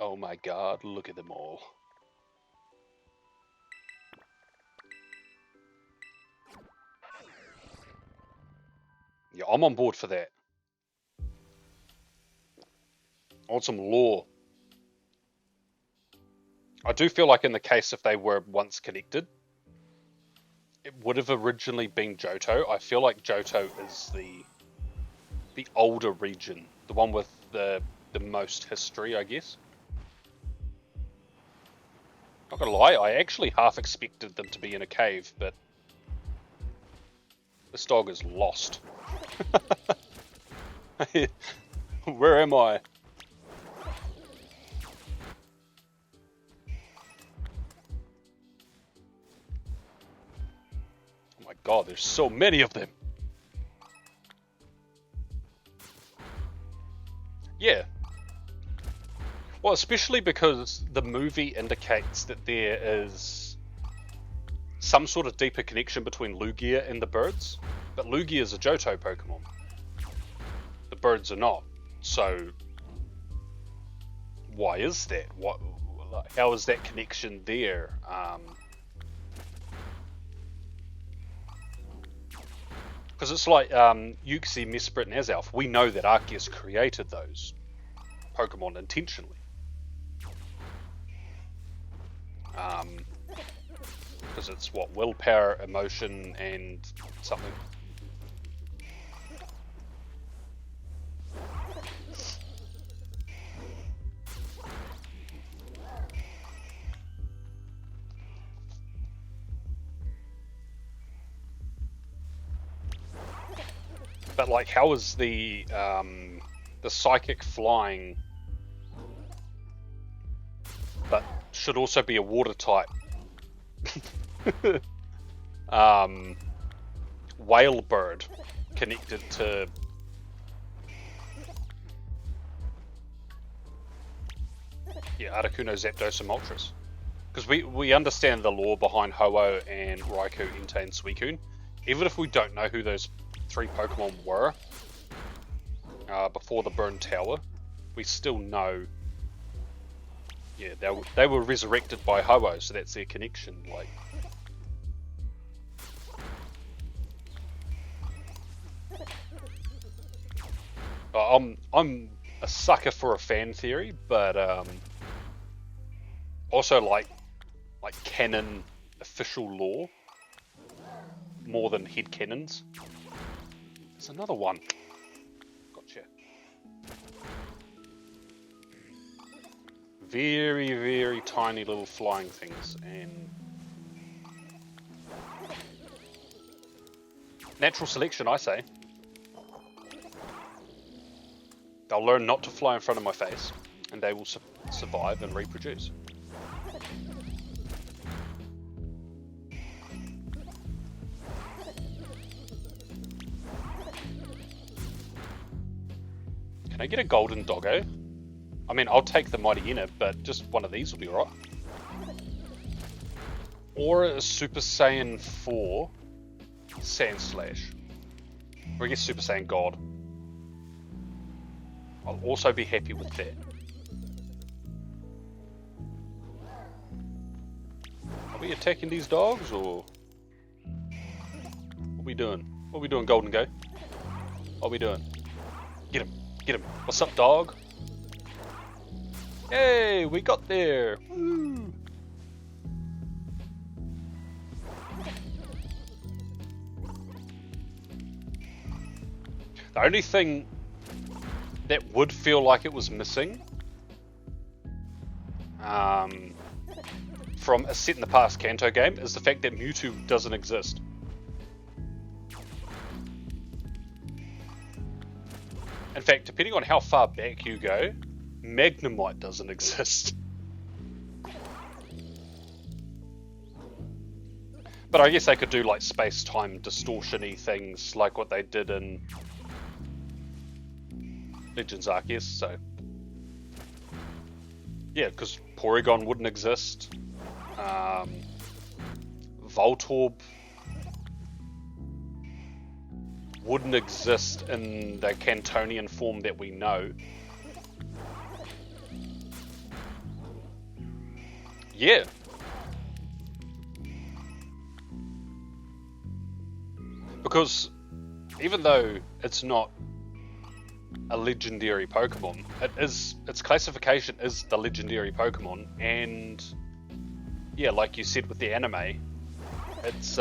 Oh my god, look at them all. Yeah, I'm on board for that. I want some lore. I do feel like in the case if they were once connected, it would have originally been Johto. I feel like Johto is the older region, the one with the most history, I guess. Not gonna lie, I actually half expected them to be in a cave, but this dog is lost. Where am I? Oh my god, there's so many of them. Yeah. Well, especially because the movie indicates that there is some sort of deeper connection between Lugia and the birds, but Lugia is a Johto Pokemon. The birds are not. So, why is that? How is that connection there? Because it's like Uxie, Mesprit, and Azelf. We know that Arceus created those Pokemon intentionally. Because it's what, willpower, emotion, and something. But like, how is the psychic flying, but should also be a water type? Whale bird connected to Articuno, Zapdos, and Moltres. Because we understand the lore behind Ho-Oh and Raikou, Entei, and Suicune. Even if we don't know who those 3 Pokemon were before the Burned Tower, we still know. Yeah, they were resurrected by Ho-Oh, so that's their connection. Like, I'm a sucker for a fan theory, but also like canon official lore more than headcanons. There's another one. Gotcha. Very, very tiny little flying things, and natural selection, I say. They'll learn not to fly in front of my face, and they will survive and reproduce. Can I get a golden doggo? I mean, I'll take the Mighty Enna, but just one of these will be alright. Or a Super Saiyan 4 Sandslash. Or I guess Super Saiyan God. I'll also be happy with that. Are we attacking these dogs, or what are we doing? What are we doing, Golden Go? What are we doing? Get him! Get him! What's up, dog? Hey, we got there! Woo. The only thing that would feel like it was missing from a set in the past Kanto game is the fact that Mewtwo doesn't exist. In fact, depending on how far back you go, Magnemite doesn't exist. But I guess they could do like space-time distortion-y things like what they did in Legends Arceus, so yeah, because Porygon wouldn't exist. Voltorb wouldn't exist in the Cantonian form that we know. Yeah. Because even though it's not a legendary Pokemon, its classification is the legendary Pokemon, and yeah, like you said with the anime, it's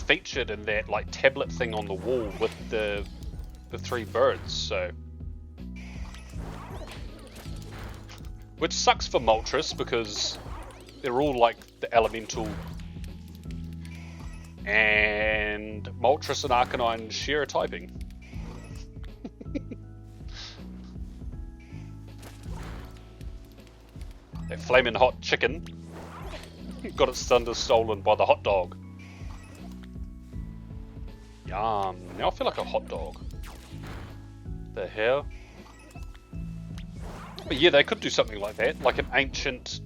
featured in that like tablet thing on the wall with the 3 birds, so which sucks for Moltres because they're all like the elemental, and Moltres and Arcanine share a typing. That flaming hot chicken got its thunder stolen by the hot dog. Yum. Now I feel like a hot dog. The hell? But yeah, they could do something like that, like an ancient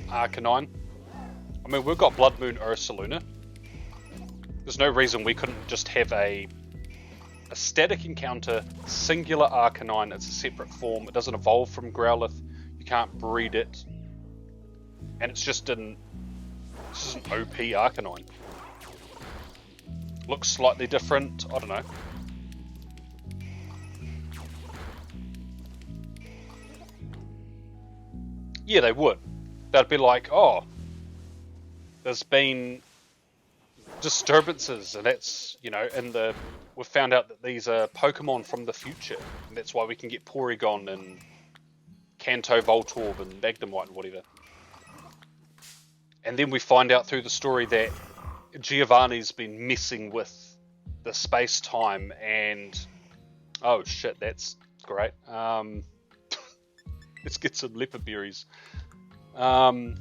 Arcanine. I mean, we've got Blood Moon Ursaluna. There's no reason we couldn't just have a static encounter, singular Arcanine. It's a separate form. It doesn't evolve from Growlithe. You can't breed it. And it's just an OP Arcanine. Looks slightly different. I don't know. Yeah, they would. They'd be like, oh, there's been disturbances, and that's, you know, we've found out that these are Pokemon from the future, and that's why we can get Porygon and Kanto Voltorb and Magnemite and whatever. And then we find out through the story that Giovanni's been messing with the space-time, and oh shit, that's great. Let's get some leopard berries. And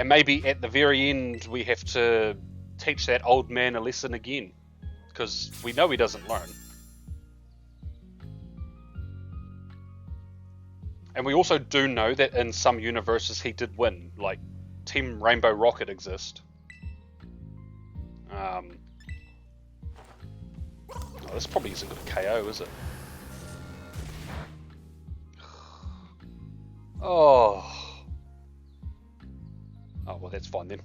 maybe at the very end we have to teach that old man a lesson again, because we know he doesn't learn. And we also do know that in some universes he did win, like Team Rainbow Rocket exist. Oh, this probably isn't going to KO, is it? Oh. Oh, well, that's fine then.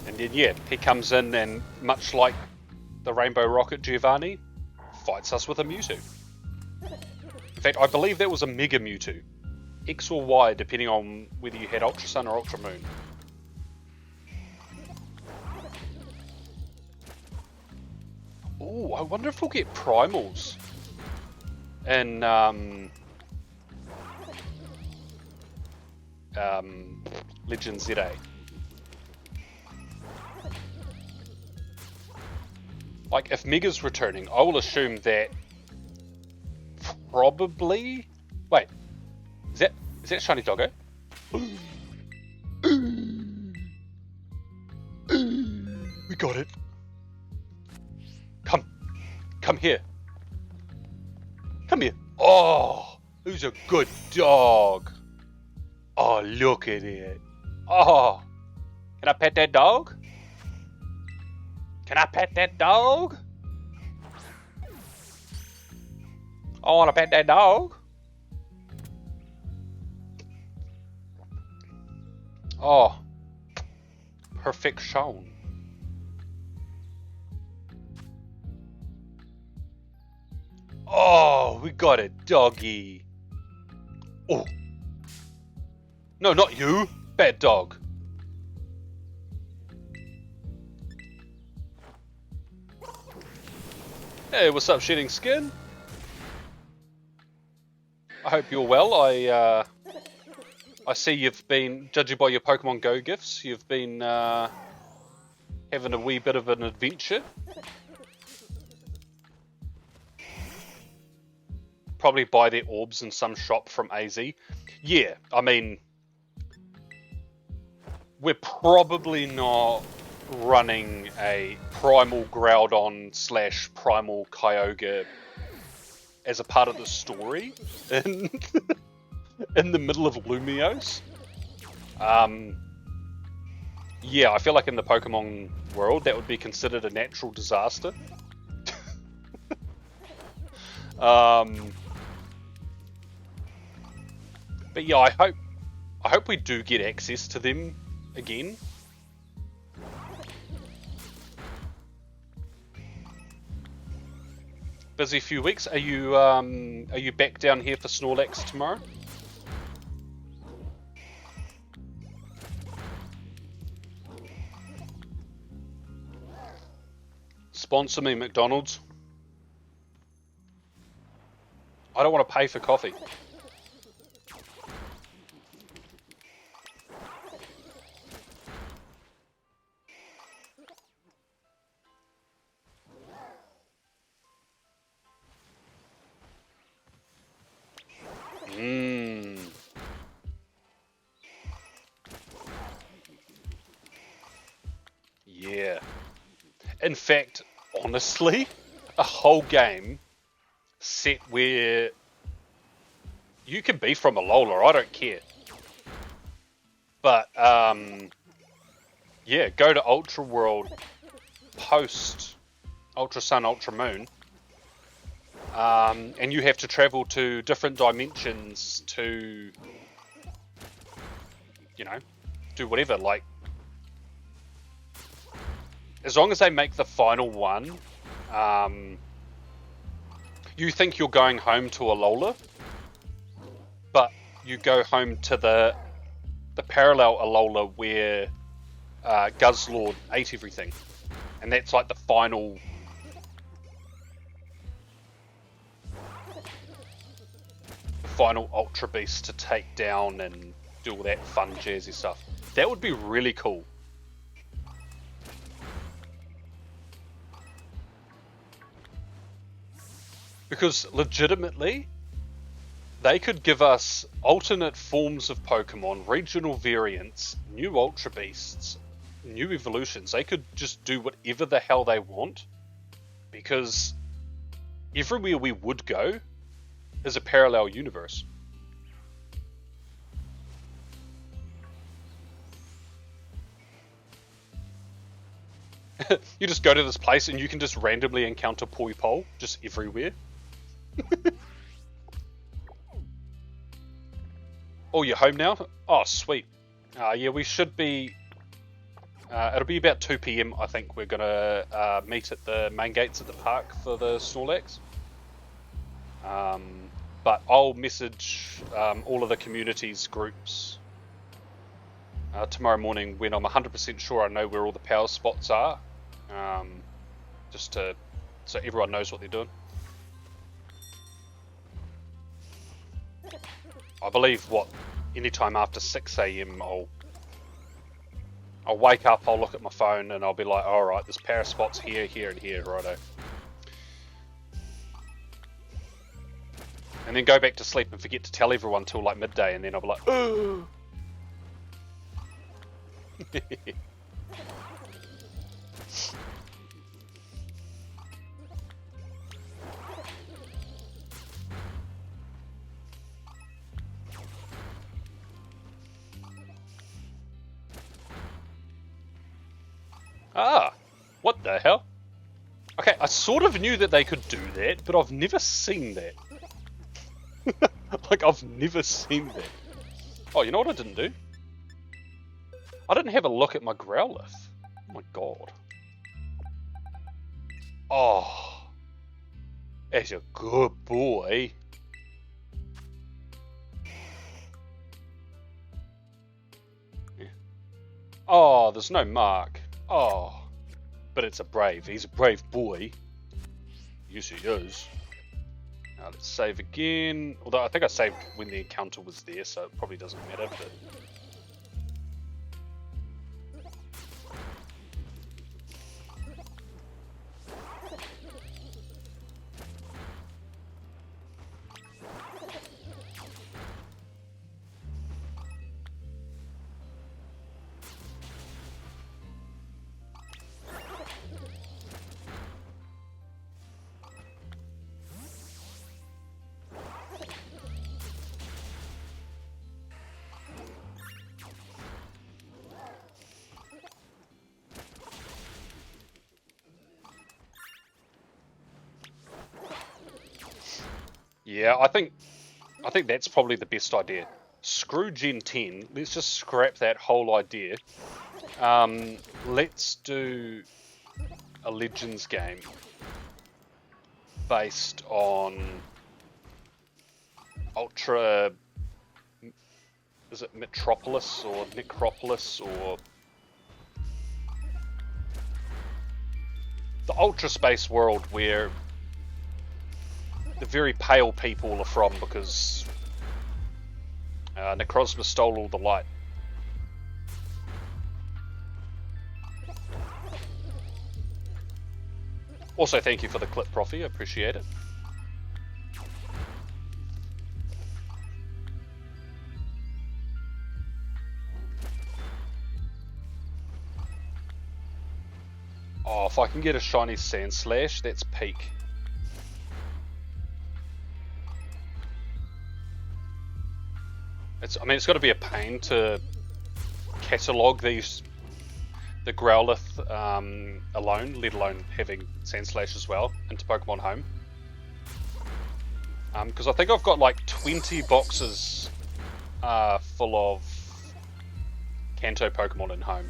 And then, yeah, he comes in and, much like the Rainbow Rocket Giovanni, fights us with a Mewtwo. In fact, I believe that was a Mega Mewtwo. X or Y, depending on whether you had Ultra Sun or Ultra Moon. Oh, I wonder if we'll get Primals in Legend ZA. Like, if Mega's returning, I will assume that probably... Wait, is that Shiny Doggo? We got it. Come here. Come here. Oh, who's a good dog? Oh, look at it. Oh, can I pet that dog? Can I pet that dog? I want to pet that dog. Oh, perfection. Oh, we got a doggy. Oh. No, not you. Bad dog. Hey, what's up, Shedding Skin? I hope you're well. I see you've been, judging by your Pokemon Go gifts, you've been having a wee bit of an adventure. Probably buy their orbs in some shop from AZ. Yeah, I mean, we're probably not running a Primal Groudon / Primal Kyogre as a part of the story in, in the middle of Lumiose. Yeah, I feel like in the Pokemon world that would be considered a natural disaster. But yeah, I hope we do get access to them again. Busy few weeks. Are you back down here for Snorlax tomorrow? Sponsor me, McDonald's. I don't want to pay for coffee. Yeah. In fact, honestly, a whole game set where you can be from Alola, I don't care. But, yeah, go to Ultra World post Ultra Sun, Ultra Moon. And you have to travel to different dimensions to, you know, do whatever. Like, as long as they make the final one, you think you're going home to Alola, but you go home to the parallel Alola where Guzzlord ate everything, and that's like the final. Final Ultra Beast to take down and do all that fun jazzy stuff. That would be really cool. Because legitimately, they could give us alternate forms of Pokemon, regional variants, new Ultra Beasts, new evolutions. They could just do whatever the hell they want. Because everywhere we would go is a parallel universe. You just go to this place and you can just randomly encounter Poi Pol just everywhere. Oh, you're home now? Oh, sweet. Yeah, we should be... it'll be about 2 PM, I think. We're going to meet at the main gates at the park for the Snorlax. But I'll message all of the community's groups tomorrow morning when I'm 100% sure I know where all the power spots are. So everyone knows what they're doing. I believe, anytime after 6 AM I'll wake up, I'll look at my phone, and I'll be like, alright, there's power spots here, here, and here, righto. And then go back to sleep and forget to tell everyone till like midday, and then I'll be like, oh! Ah, what the hell? Okay, I sort of knew that they could do that, but I've never seen that. Like, I've never seen that. Oh, you know what I didn't do? I didn't have a look at my Growlithe. Oh my god. Oh. That's a good boy. Yeah. Oh, there's no mark. Oh. But it's a brave. He's a brave boy. Yes, he is. Now let's save again. Although I think I saved when the encounter was there, so it probably doesn't matter. But yeah, I think that's probably the best idea. Screw Gen 10. Let's just scrap that whole idea. Let's do a Legends game based on Ultra. Is it Metropolis or Necropolis or the Ultra Space world where the very pale people are from because Necrozma stole all the light. Also, thank you for the clip, Profi. I appreciate it. Oh, if I can get a shiny Sand Slash, that's peak. It's got to be a pain to catalogue the Growlithe alone, let alone having Sandslash as well, into Pokemon Home. Because I think I've got like 20 boxes full of Kanto Pokemon in Home.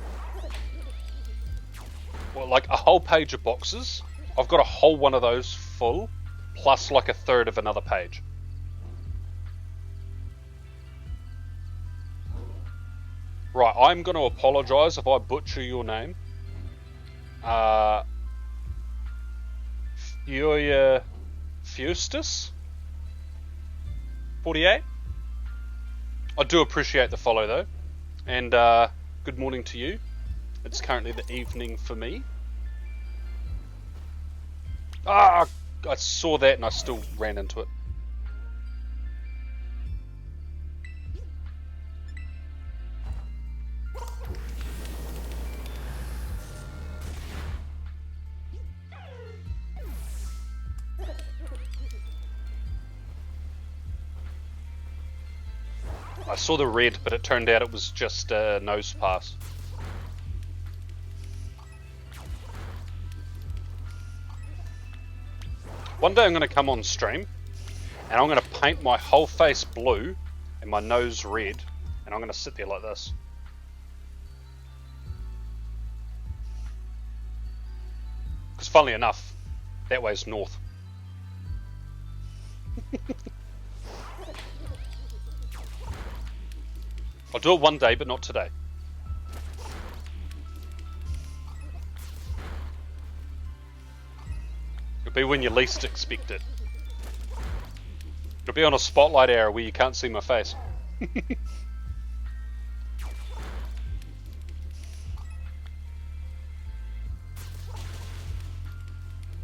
Well, like a whole page of boxes, I've got a whole one of those full, plus like a third of another page. Right, I'm going to apologise if I butcher your name. Fustus? 48? I do appreciate the follow though. And good morning to you. It's currently the evening for me. Ah, I saw that and I still ran into it. I saw the red, but it turned out it was just a nose pass. One day I'm going to come on stream, and I'm going to paint my whole face blue and my nose red, and I'm going to sit there like this. Because funnily enough, that way's north. I'll do it one day, but not today. It'll be when you least expect it. It'll be on a spotlight hour where you can't see my face.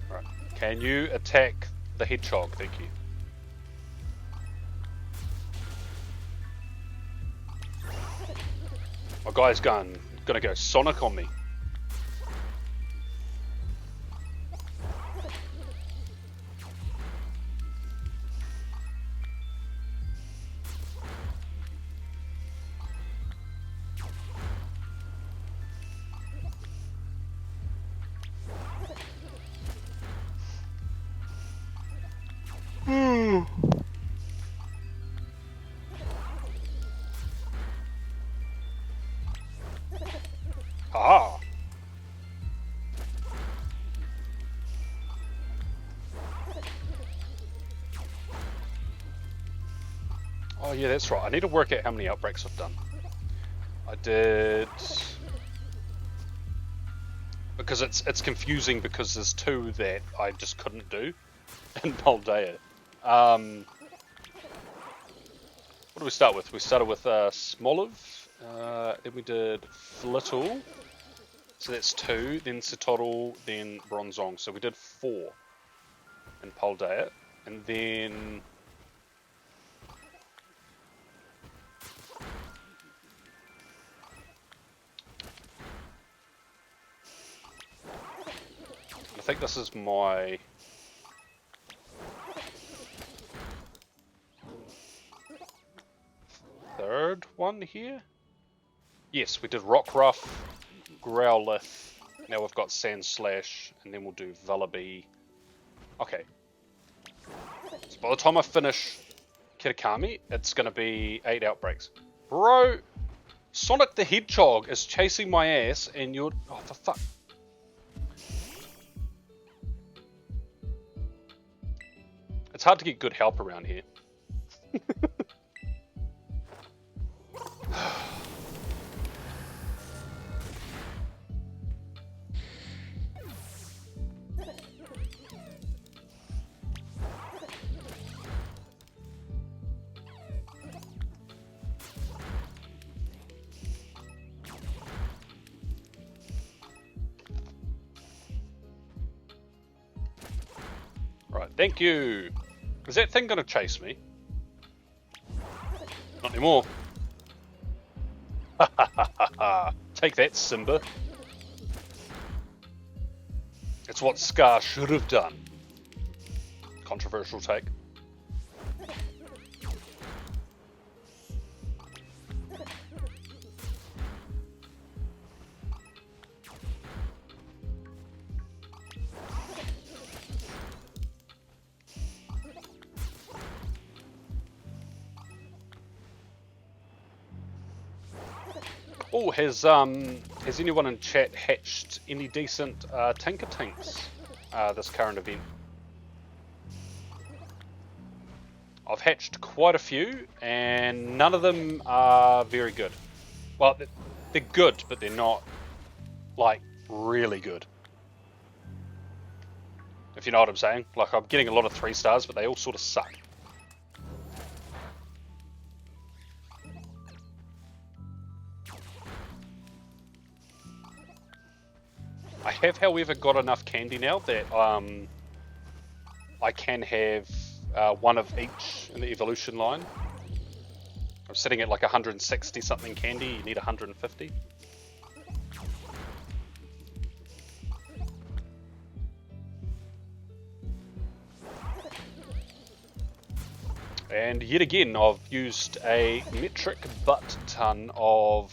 Right. Can you attack the hedgehog? Thank you. My guy's gonna go Sonic on me. Ah. Oh yeah, that's right. I need to work out how many outbreaks I've done. I did... Because it's confusing because there's two that I just couldn't do in Paldea. What do we start with? We started with Smoliv, then we did Flittle, so that's 2, then Sitotl, then Bronzong. So we did 4 in Paldea, and then... I think this is my... third one here? Yes, we did Rockruff, Growlithe, now we've got Sand Slash, and then we'll do Vullaby. Okay. So by the time I finish Kitakami, it's going to be 8 outbreaks. Bro, Sonic the Hedgehog is chasing my ass, and you're... Oh, for fuck. It's hard to get good help around here. Right, thank you. Is that thing gonna chase me? Not anymore. Take that, Simba. It's what Scar should have done. Controversial take. Oh, has anyone in chat hatched any decent Tinker Tinks this current event? I've hatched quite a few, and none of them are very good. Well, they're good, but they're not, like, really good. If you know what I'm saying. Like, I'm getting a lot of 3 stars, but they all sort of suck. I have, however, got enough candy now that I can have one of each in the evolution line. I'm sitting at like 160 something candy, you need 150. And yet again, I've used a metric butt ton of,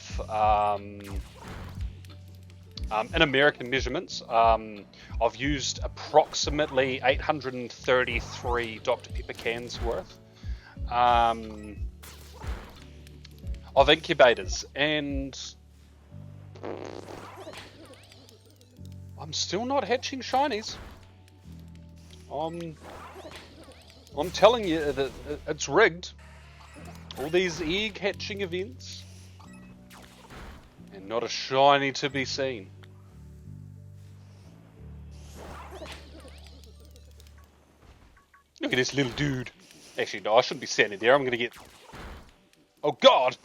in American measurements, I've used approximately 833 Dr. Pepper cans worth of incubators, and I'm still not hatching shinies. I'm telling you that it's rigged. All these egg hatching events, and not a shiny to be seen. Look at this little dude. Actually, no, I shouldn't be standing there. I'm gonna get... Oh God!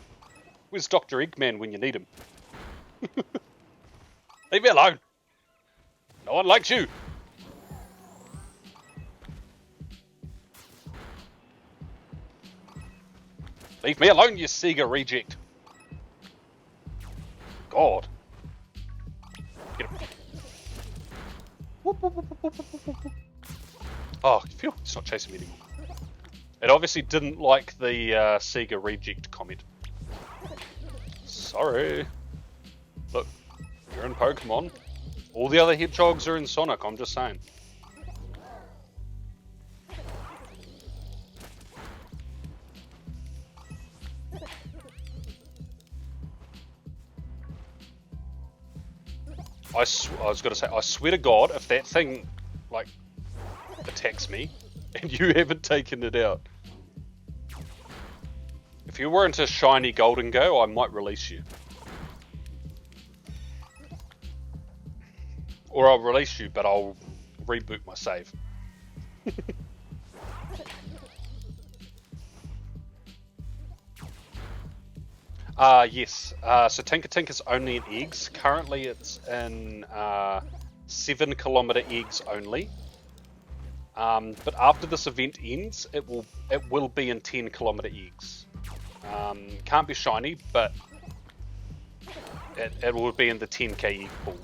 Where's Dr. Eggman when you need him? Leave me alone! No one likes you! Leave me alone, you Sega reject! God! Get him. Whoop, whoop, whoop, whoop, whoop, whoop, whoop. Oh, phew, it's not chasing me anymore. It obviously didn't like the Sega reject comment. Sorry. Look, you're in Pokemon. All the other hedgehogs are in Sonic, I'm just saying. I was going to say, I swear to God, if that thing, like, attacks me, and you haven't taken it out. If you weren't a shiny Golden Go, I might release you. Or I'll release you, but I'll reboot my save. Yes. So Tinker Tinker's only in eggs. Currently it's in 7 kilometer eggs only. But after this event ends, it will be in 10 kilometer eggs. Can't be shiny, but it will be in the 10k egg pool.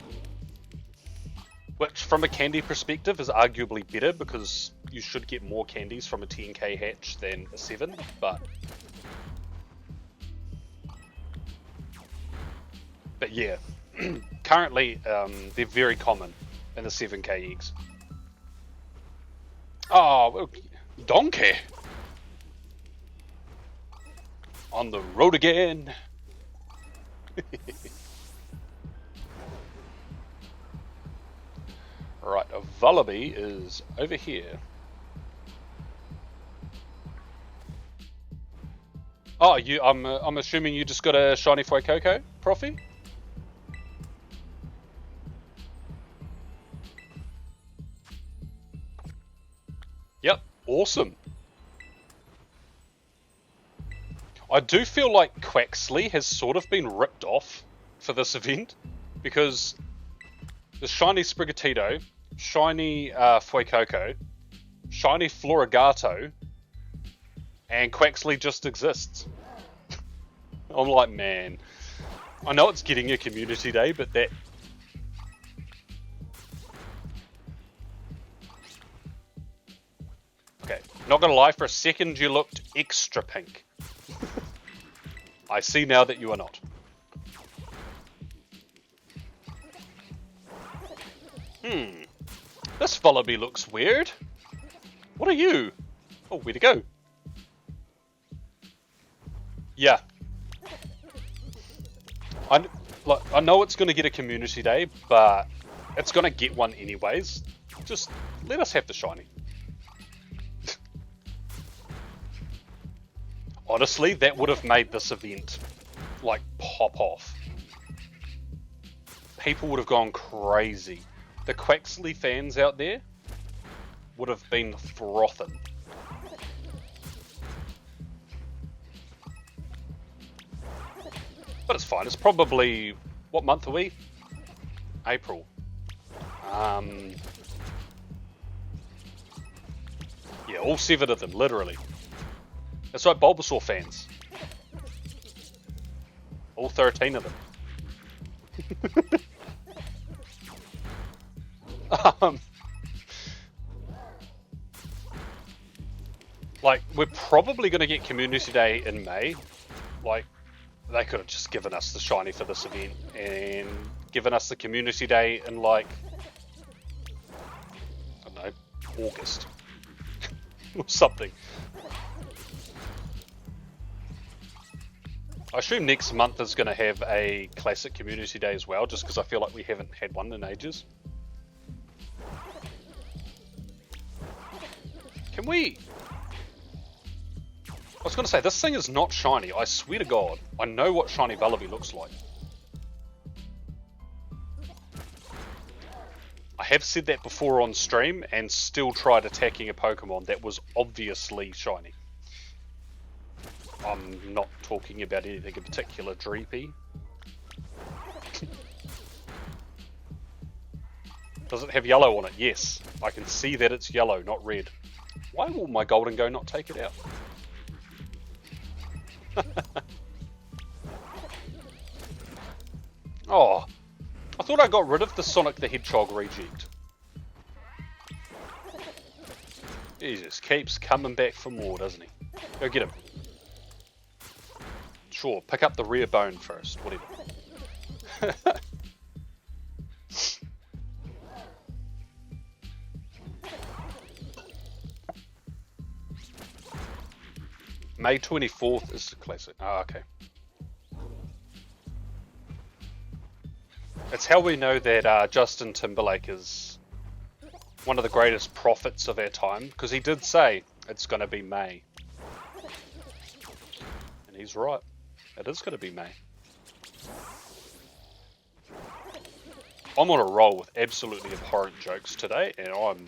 Which, from a candy perspective, is arguably better because you should get more candies from a 10k hatch than a 7, but yeah, currently they're very common in the 7k eggs. Oh, well, donkey! On the road again! Right, a Vullaby is over here. Oh, I'm assuming you just got a shiny Fuecoco, Profi? Yep, awesome. I do feel like Quaxley has sort of been ripped off for this event, because the shiny Sprigatito, shiny Fuecoco, shiny Florigato, and Quaxley just exists. I'm like, man, I know it's getting a community day, but that... Okay, not gonna lie, for a second you looked extra pink. I see now that you are not. This Vullaby looks weird. What are you? Oh, where'd it go? Yeah. I know it's going to get a community day, but it's going to get one anyways. Just let us have the shiny. Honestly, that would have made this event, like, pop off. People would have gone crazy. The Quaxley fans out there would have been frothing. But it's fine. It's probably... What month are we? April. Yeah, all 7 of them, literally. It's like Bulbasaur fans. All 13 of them. Like, we're probably going to get Community Day in May. Like, they could have just given us the shiny for this event and given us the Community Day in, like, I don't know, August. Or something. I assume next month is going to have a Classic Community Day as well, just because I feel like we haven't had one in ages. Can we... I was going to say, this thing is not shiny, I swear to God. I know what shiny Vullaby looks like. I have said that before on stream and still tried attacking a Pokemon that was obviously shiny. I'm not talking about anything in particular, Dreepy. Does it have yellow on it? Yes. I can see that it's yellow, not red. Why will my Golden Go not take it out? Oh, I thought I got rid of the Sonic the Hedgehog reject. He just keeps coming back for more, doesn't he? Go get him. Sure, pick up the rear bone first, whatever. May 24th is the Classic. Oh, okay. It's how we know that Justin Timberlake is one of the greatest prophets of our time, because he did say it's going to be May. And he's right. It is going to be May. I'm on a roll with absolutely abhorrent jokes today, and I'm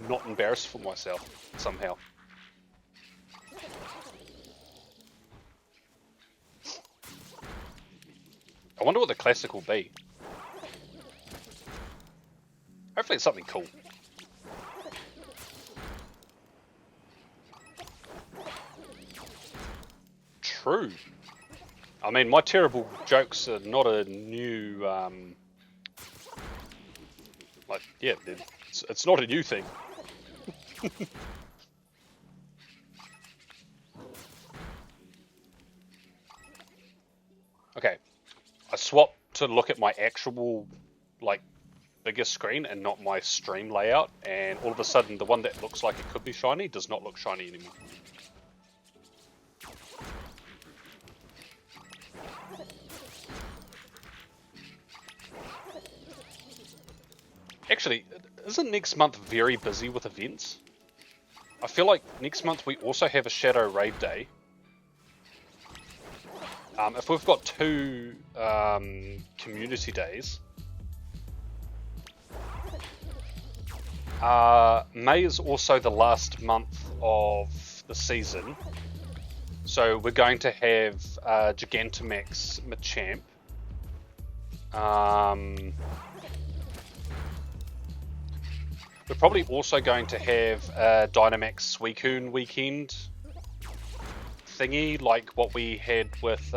not embarrassed for myself, somehow. I wonder what the Classic will be. Hopefully it's something cool. True. I mean, my terrible jokes are not a new, like, yeah, it's not a new thing. Okay, I swapped to look at my actual, like, bigger screen and not my stream layout, and all of a sudden the one that looks like it could be shiny does not look shiny anymore. Actually, isn't next month very busy with events? I feel like next month we also have a Shadow Raid Day. If we've got two community days, May is also the last month of the season, so we're going to have Gigantamax Machamp. We're probably also going to have Dynamax Suicune weekend thingy, like what we had with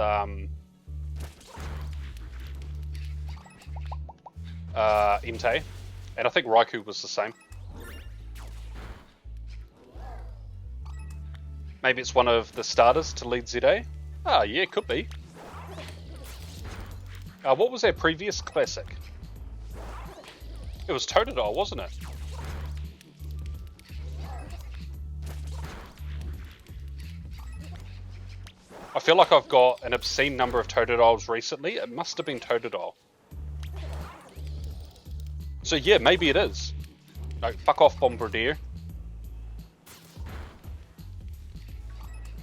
Entei, and I think Raikou was the same. Maybe it's one of the starters to lead ZA? Ah, yeah, could be. What was our previous Classic? It was Totodile, wasn't it? I feel like I've got an obscene number of Totodiles recently. It must have been Totodile. So yeah, maybe it is. No, fuck off, Bombardier.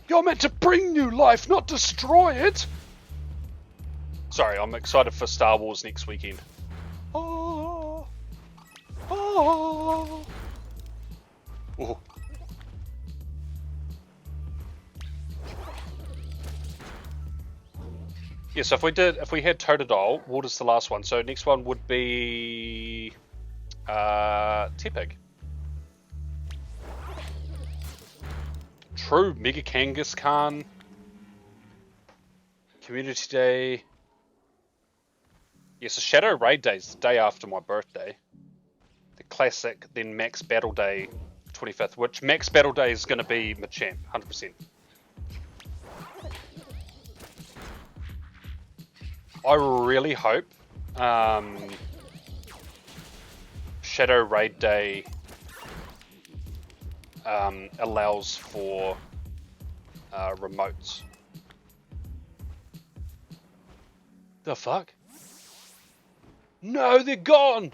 You're meant to bring new life, not destroy it! Sorry, I'm excited for Star Wars next weekend. Oh. Oh. Ooh. Yeah, so if we had Totodile, what is the last one? So next one would be Tepig. True, Mega Kangaskhan. Community Day. Yes, so Shadow Raid Day is the day after my birthday. The Classic, then Max Battle Day, 25th, which max battle day is going to be Machamp, 100%. I really hope Shadow Raid Day allows for remotes. The fuck? No, they're gone!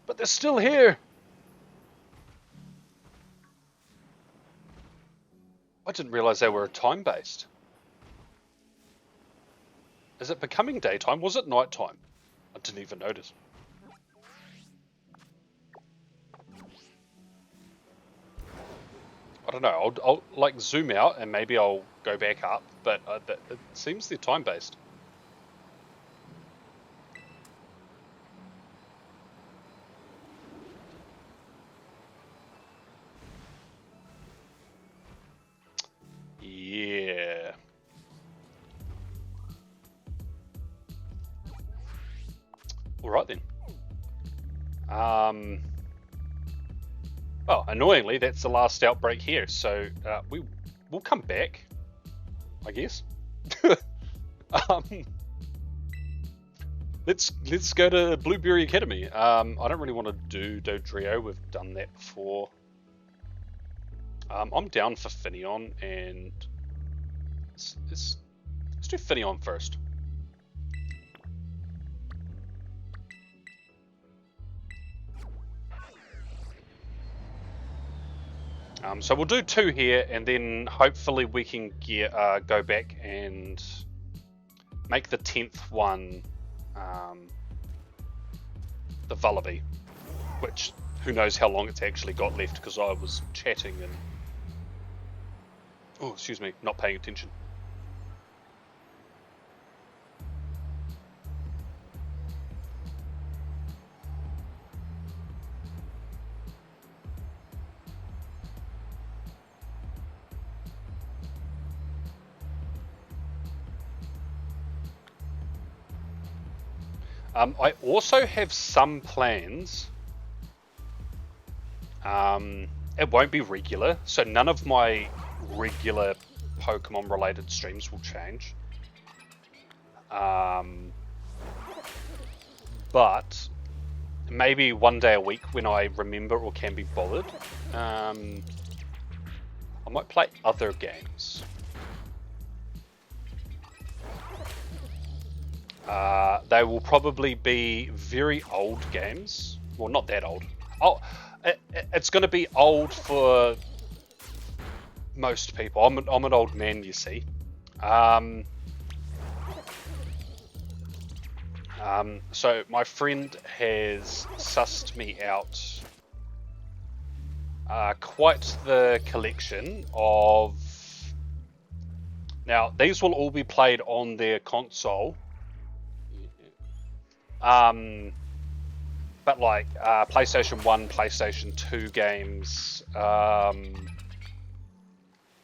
But they're still here! I didn't realise they were time-based. Is it becoming daytime? Was it nighttime? I didn't even notice. I don't know, I'll like zoom out and maybe I'll go back up, but it seems they're time-based. Yeah. Alright then. Oh, annoyingly, that's the last outbreak here, so we'll come back, I guess. Let's go to Blueberry Academy. I don't really want to do Dodrio. We've done that before. I'm down for Finneon, and let's do Finneon first. So we'll do 2 here, and then hopefully we can go back and make the 10th one the Vullaby, which who knows how long it's actually got left, because I was chatting and not paying attention. I also have some plans. It won't be regular, so none of my regular Pokemon related streams will change. But maybe one day a week when I remember or can be bothered, I might play other games. They will probably be very old games. Well, not that old. Oh, it's going to be old for most people. I'm an old man, you see. So my friend has sussed me out quite the collection of... Now, these will all be played on their console. But like PlayStation 1, PlayStation 2 games,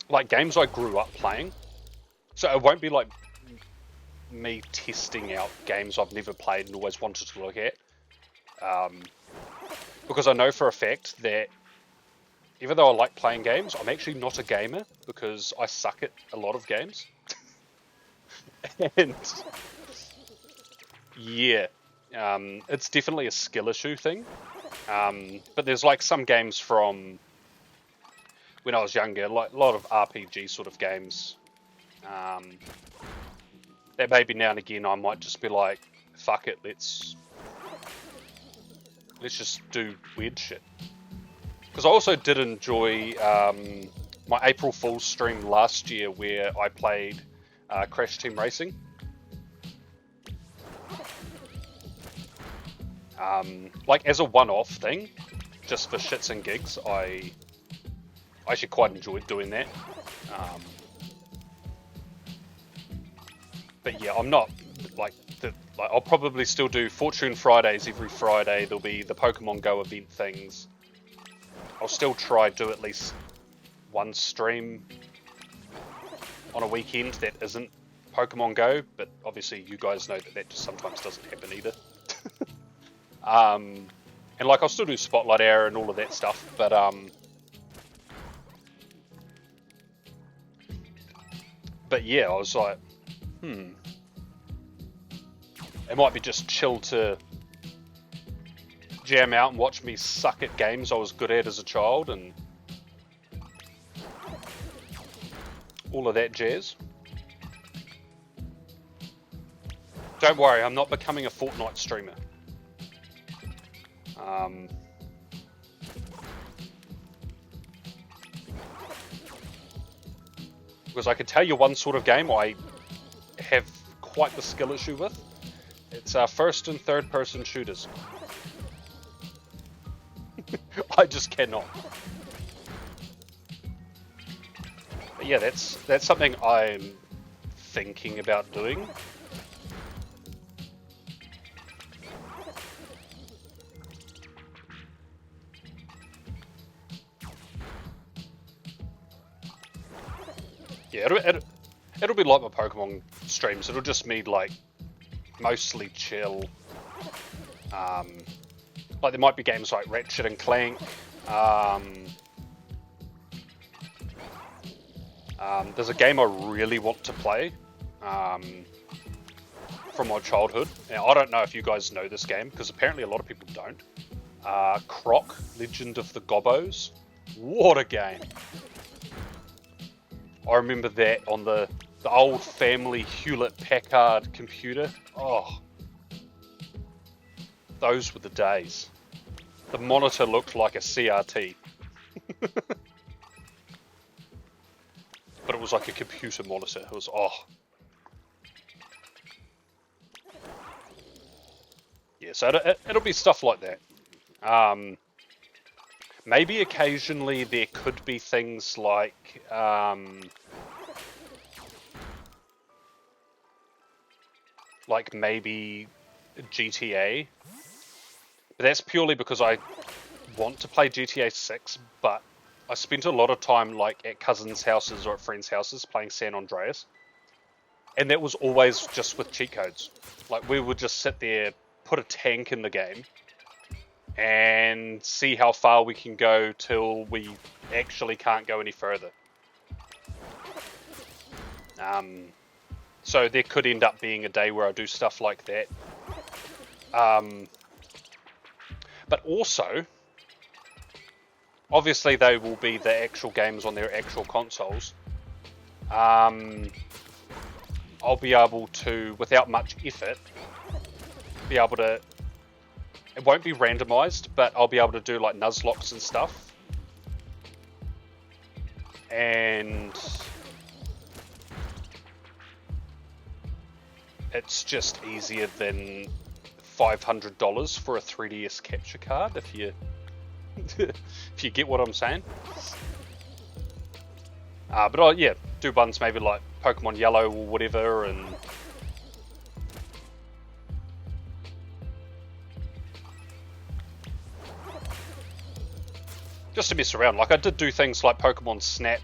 like games I grew up playing. So it won't be like me testing out games I've never played and always wanted to look at. Because I know for a fact that even though I like playing games, I'm actually not a gamer because I suck at a lot of games. And yeah. It's definitely a skill issue thing, but there's like some games from when I was younger, like a lot of RPG sort of games, that maybe now and again I might just be like, fuck it, let's just do weird shit. Because I also did enjoy my April Fool's stream last year where I played Crash Team Racing. Like as a one-off thing, just for shits and gigs, I actually quite enjoyed doing that. But yeah, I'm not like I'll probably still do Fortune Fridays every Friday. There'll be the Pokemon Go event things. I'll still try do at least one stream on a weekend that isn't Pokemon Go, but obviously you guys know that just sometimes doesn't happen either. And like, I'll still do Spotlight Hour and all of that stuff, but yeah, I was like, it might be just chill to jam out and watch me suck at games I was good at as a child and all of that jazz. Don't worry, I'm not becoming a Fortnite streamer. Because I can tell you one sort of game I have quite the skill issue with. It's first and third person shooters. I just cannot. But yeah, that's something I'm thinking about doing. Yeah, it'll be like my Pokemon streams. It'll just be like mostly chill. Like there might be games like Ratchet and Clank. There's a game I really want to play from my childhood. Now, I don't know if you guys know this game, because apparently a lot of people don't. Croc, Legend of the Gobbos. What a game. I remember that on the old family Hewlett-Packard computer. Oh, those were the days. The monitor looked like a CRT. But it was like a computer monitor. It was, oh. Yeah, so it'll be stuff like that. Maybe occasionally there could be things like maybe GTA. But that's purely because I want to play GTA 6, but I spent a lot of time like at cousins' houses or at friends' houses playing San Andreas. And that was always just with cheat codes. Like we would just sit there, put a tank in the game, and see how far we can go till we actually can't go any further. So there could end up being a day where I do stuff like that. But also, obviously they will be the actual games on their actual consoles. I'll be able to, without much effort, be able to, it won't be randomized, but I'll be able to do like Nuzlocks and stuff. And it's just easier than $500 for a 3DS capture card, if you if you get what I'm saying. But I'll, yeah, do ones maybe like Pokemon Yellow or whatever, and just to mess around. Like I did do things like Pokemon Snap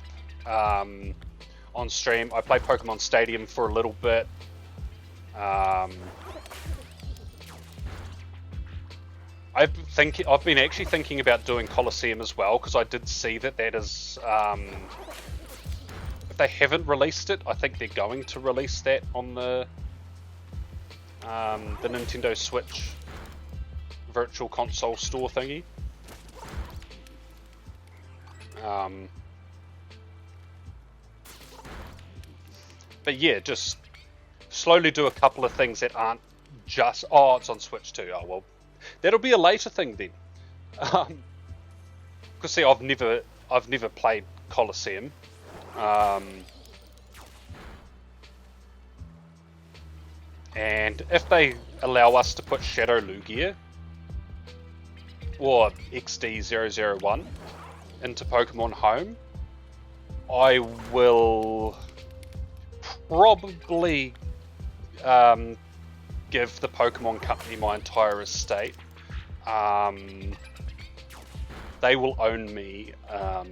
on stream. I played Pokemon Stadium for a little bit. I've been actually thinking about doing Coliseum as well, because I did see that is, if they haven't released it, I think they're going to release that on the Nintendo Switch Virtual Console store thingy. But yeah, just slowly do a couple of things that aren't just, oh, it's on Switch too. Oh well, that'll be a later thing then. Because see, I've never played Coliseum. And if they allow us to put Shadow Lugia or XD001 into Pokemon Home, I will probably give the Pokemon Company my entire estate. They will own me. I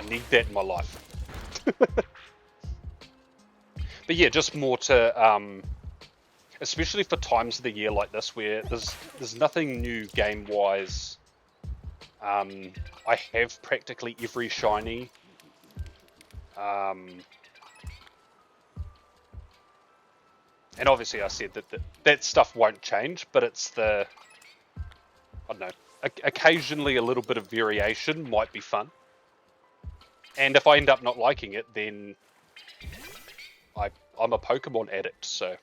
need that in my life. But yeah, just more to especially for times of the year like this where there's nothing new game-wise. I have practically every shiny. And obviously I said that stuff won't change, but it's I don't know, occasionally a little bit of variation might be fun. And if I end up not liking it, then I'm a Pokemon addict, so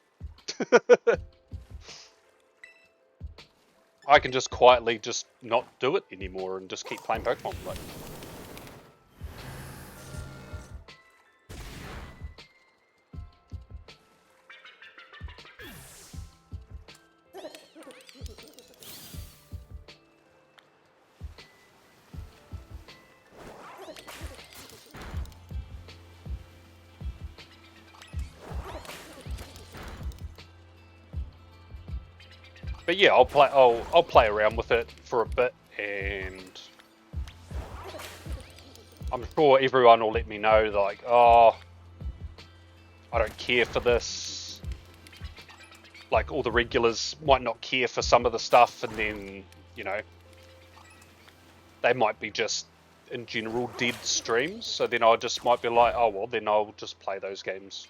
I can just quietly just not do it anymore and just keep playing Pokemon. Like, but yeah, I'll play around with it for a bit, and I'm sure everyone will let me know, like, oh, I don't care for this. Like, all the regulars might not care for some of the stuff, and then, you know, they might be just, in general, dead streams. So then I just might be like, oh, well, then I'll just play those games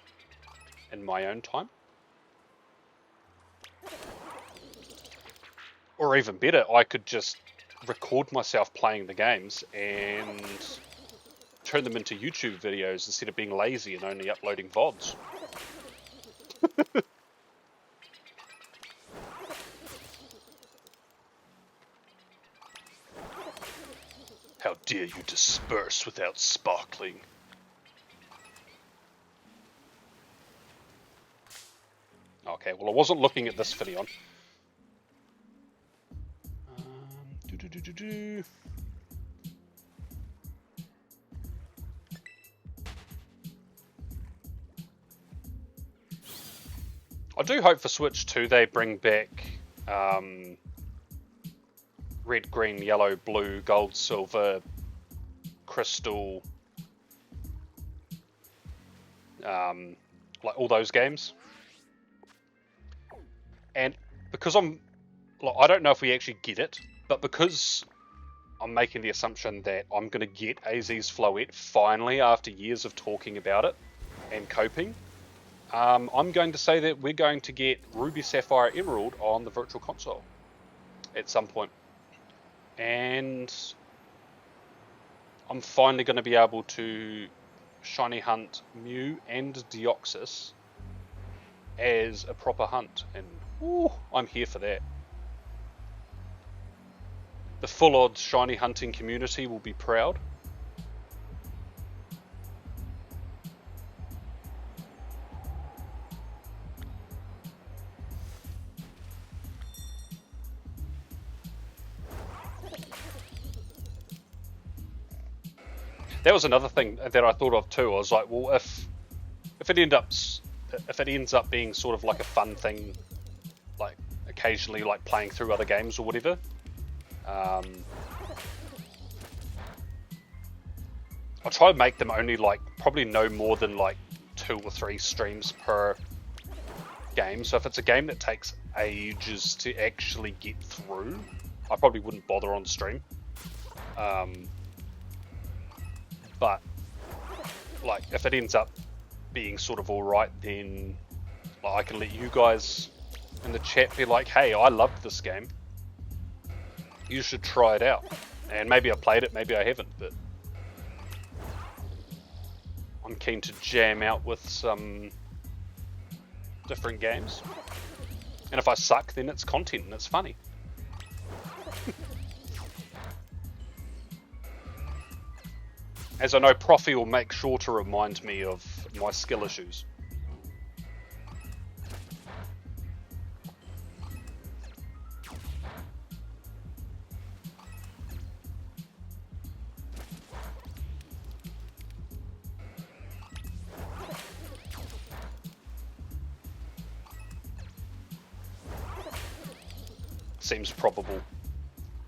in my own time. Or even better, I could just record myself playing the games and turn them into YouTube videos instead of being lazy and only uploading VODs. How dare you disperse without sparkling? Okay, well I wasn't looking at this Finneon. I do hope for Switch 2 they bring back red, green, yellow, blue, gold, silver, crystal, like all those games. And because I don't know if we actually get it, but because I'm making the assumption that I'm going to get AZ's Floette finally after years of talking about it and coping, I'm going to say that we're going to get Ruby, Sapphire, Emerald on the Virtual Console at some point. And I'm finally going to be able to shiny hunt Mew and Deoxys as a proper hunt. And ooh, I'm here for that. The full odds shiny hunting community will be proud. That was another thing that I thought of too. I was like, well, if it ends up being sort of like a fun thing, like occasionally like playing through other games or whatever, I'll try to make them only like probably no more than like 2 or 3 streams per game. So if it's a game that takes ages to actually get through, I probably wouldn't bother on stream. But like if it ends up being sort of alright, then like, I can let you guys in the chat be like, hey, I loved this game, you should try it out. And maybe I played it, maybe I haven't, but I'm keen to jam out with some different games. And if I suck, then it's content and it's funny. As I know, Profi will make sure to remind me of my skill issues. Seems probable.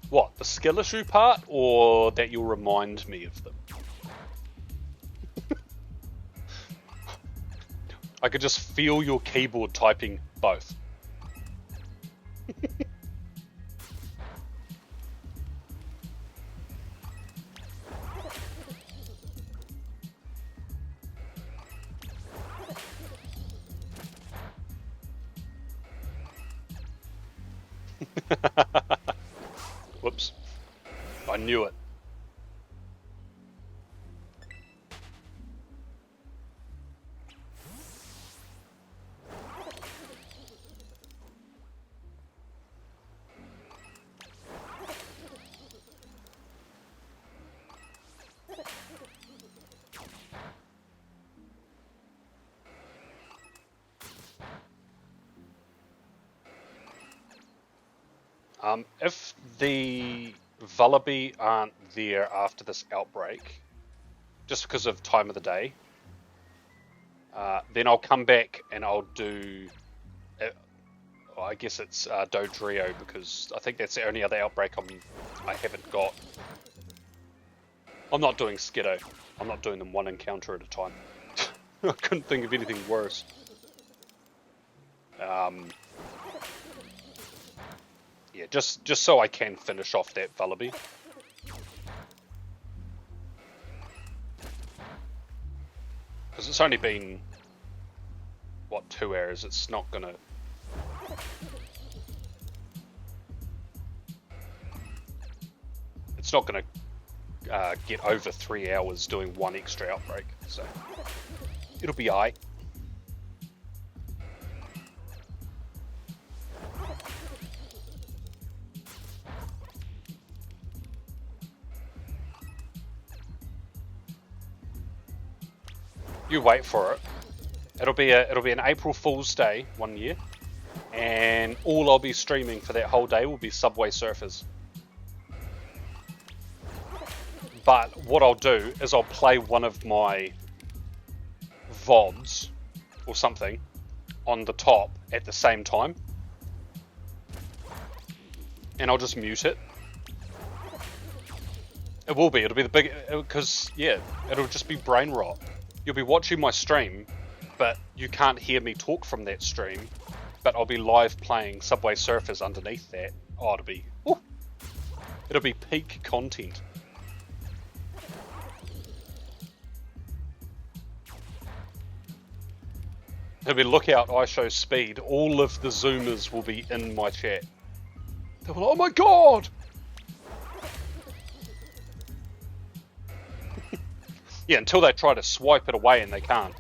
What, the skill issue part, or that you'll remind me of them? I could just feel your keyboard typing both. Whoops. I knew it. If the Vullaby aren't there after this outbreak, just because of time of the day, then I'll come back and I'll do, I guess it's Dodrio, because I think that's the only other outbreak I haven't got. I'm not doing Skiddo. I'm not doing them one encounter at a time. I couldn't think of anything worse. Yeah, just so I can finish off that Vullaby. Because it's only been, what, 2 hours? It's not gonna... It's not gonna get over 3 hours doing one extra outbreak, so it'll be aight. You wait for it. It'll be an April Fool's Day 1 year, and all I'll be streaming for that whole day will be Subway Surfers. But what I'll do is I'll play one of my VODs or something on the top at the same time, and I'll just mute it. It will be. It'll be the big, because yeah, it'll just be brain rot. You'll be watching my stream, but you can't hear me talk from that stream, but I'll be live playing Subway Surfers underneath that. Oh, it'll be peak content. It'll be look out, I show speed. All of the Zoomers will be in my chat. They'll be like, oh my god! Yeah, until they try to swipe it away and they can't.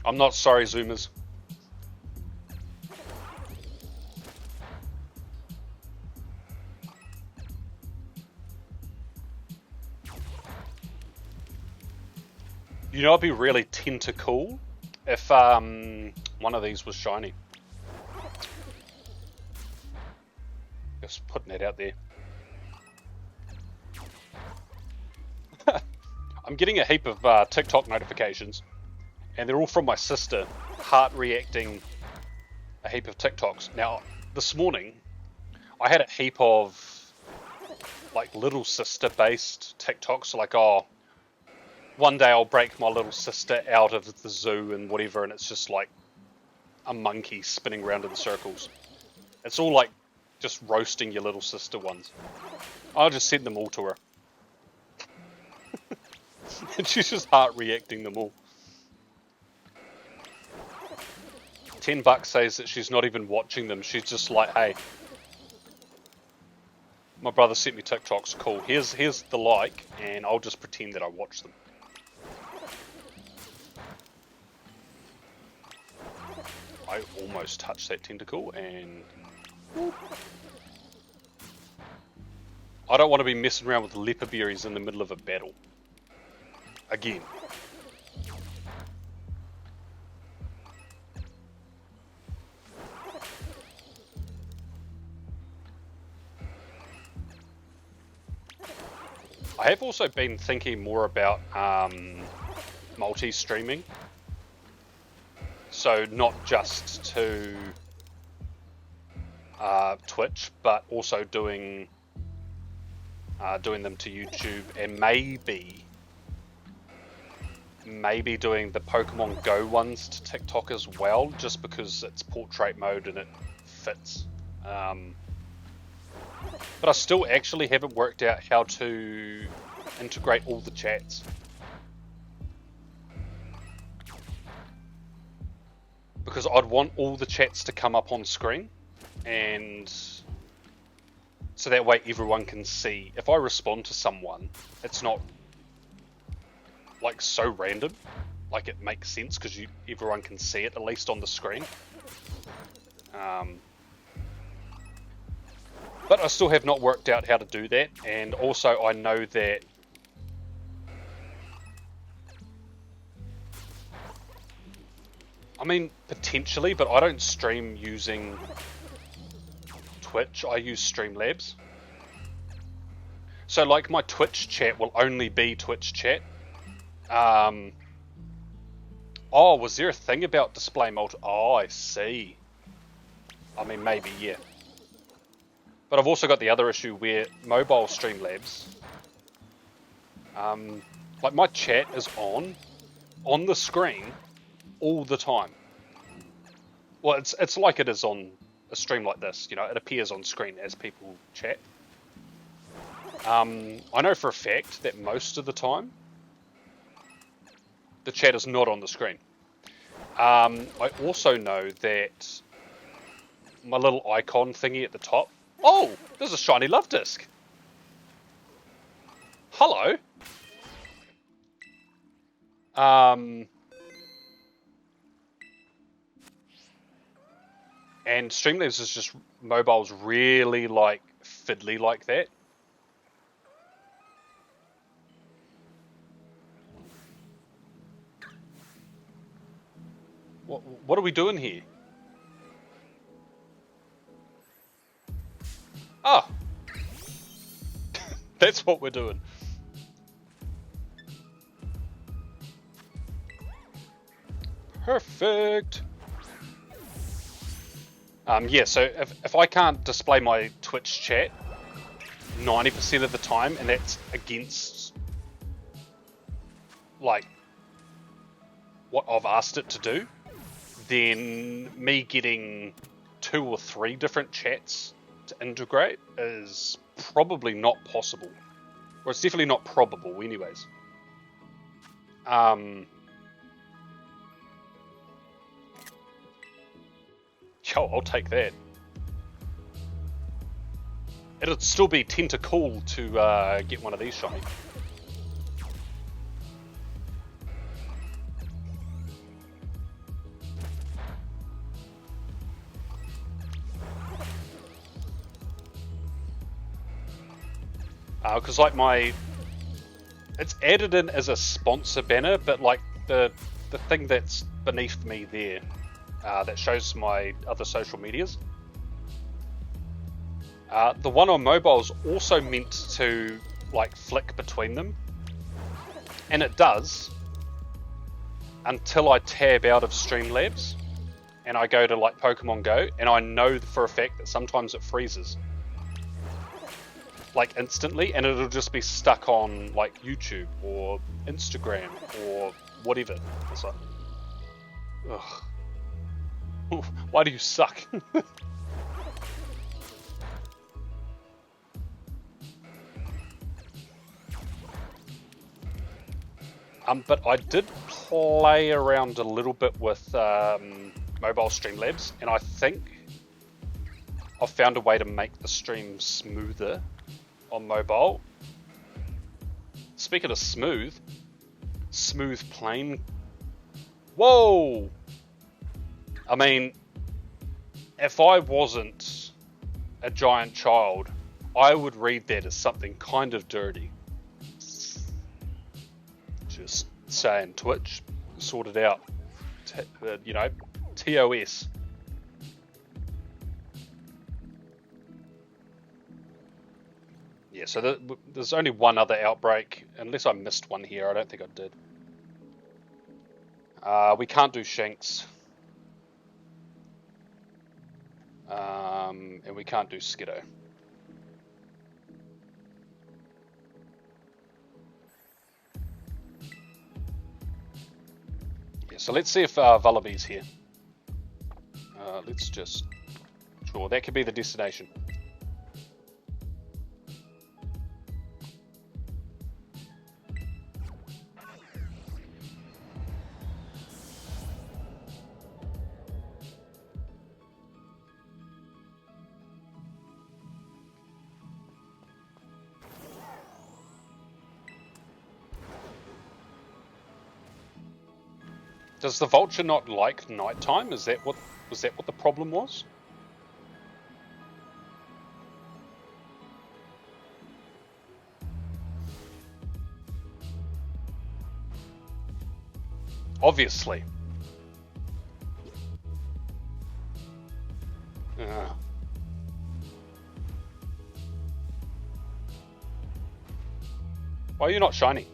I'm not sorry, Zoomers. You know, it'd be really tentacool if one of these was shiny. Just putting it out there. I'm getting a heap of TikTok notifications, and they're all from my sister, heart reacting a heap of TikToks. Now, this morning, I had a heap of like little sister based TikToks, like, oh, one day I'll break my little sister out of the zoo and whatever, and it's just like a monkey spinning around in circles. It's all like just roasting your little sister ones. I'll just send them all to her. And she's just heart reacting them all. $10 says that she's not even watching them. She's just like, hey, my brother sent me TikToks, cool. Here's the like, and I'll just pretend that I watch them. I almost touched that tentacle, and I don't want to be messing around with leper berries in the middle of a battle. Again. I have also been thinking more about multi-streaming. So not just to Twitch, but also doing them to YouTube, and maybe doing the Pokemon Go ones to TikTok as well, just because it's portrait mode and it fits. But I still actually haven't worked out how to integrate all the chats. because I'd want all the chats to come up on screen, and so that way everyone can see. If I respond to someone, it's not like so random, like it makes sense because everyone can see it at least on the screen. But I still have not worked out how to do that, and also I know that I mean, potentially, but I don't stream using Twitch, I use Streamlabs. So like my Twitch chat will only be Twitch chat. Oh, was there a thing about display multi? Oh, I see. I mean, maybe, yeah. But I've also got the other issue where mobile Streamlabs, like my chat is on the screen all the time. Well, it's like it is on a stream like this, you know, it appears on screen as people chat. I know for a fact that most of the time, the chat is not on the screen. I also know that my little icon thingy at the top. Oh, there's a shiny love disc. Hello. And Streamlabs is just mobile's really like fiddly like that. What are we doing here? Oh, that's what we're doing. Perfect. Yeah, so if I can't display my Twitch chat 90% of the time, and that's against like what I've asked it to do, then me getting 2 or 3 different chats to integrate is probably not possible. Or it's definitely not probable anyways. Yo, I'll take that. It'd still be 10 to cool to get one of these shiny. Because like it's added in as a sponsor banner, but like the thing that's beneath me there, that shows my other social medias. The one on mobile is also meant to like flick between them, and it does until I tab out of Streamlabs and I go to like Pokemon Go, and I know for a fact that sometimes it freezes like instantly, and it'll just be stuck on like YouTube or Instagram or whatever. It's like, ugh. Why do you suck? But I did play around a little bit with mobile Streamlabs, and I think I've found a way to make the stream smoother on mobile. Speaking of smooth plane. Whoa! I mean, if I wasn't a giant child, I would read that as something kind of dirty. Just saying, Twitch, sort it out. You know, TOS. Yeah, so there's only one other outbreak, unless I missed one here. I don't think I did. We can't do Shanks. And we can't do Skiddo. Yeah, so let's see if Vullaby's here. Let's just... Sure, that could be the destination. Does the vulture not like nighttime? Was that what the problem was? Obviously. Why are you not shiny?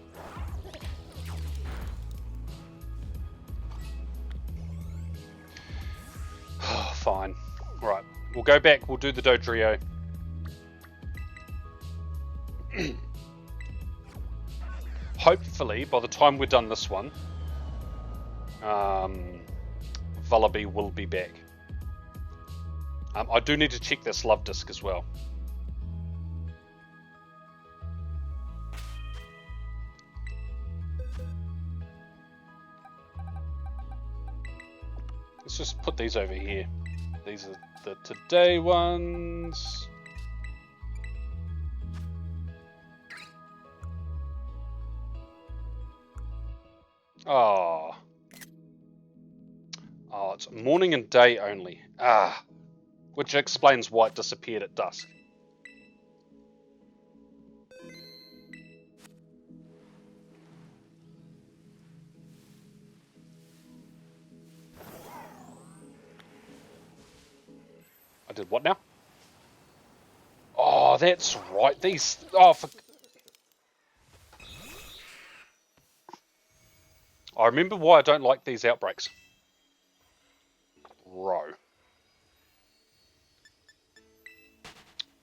Fine. Right. We'll go back. We'll do the Dodrio. Hopefully, by the time we're done this one, Vullaby will be back. I do need to check this love disc as well. Let's just put these over here. These are the today ones. Oh, it's morning and day only. Which explains why it disappeared at dusk. I did what now? Oh, that's right. These... Oh, I remember why I don't like these outbreaks. Row.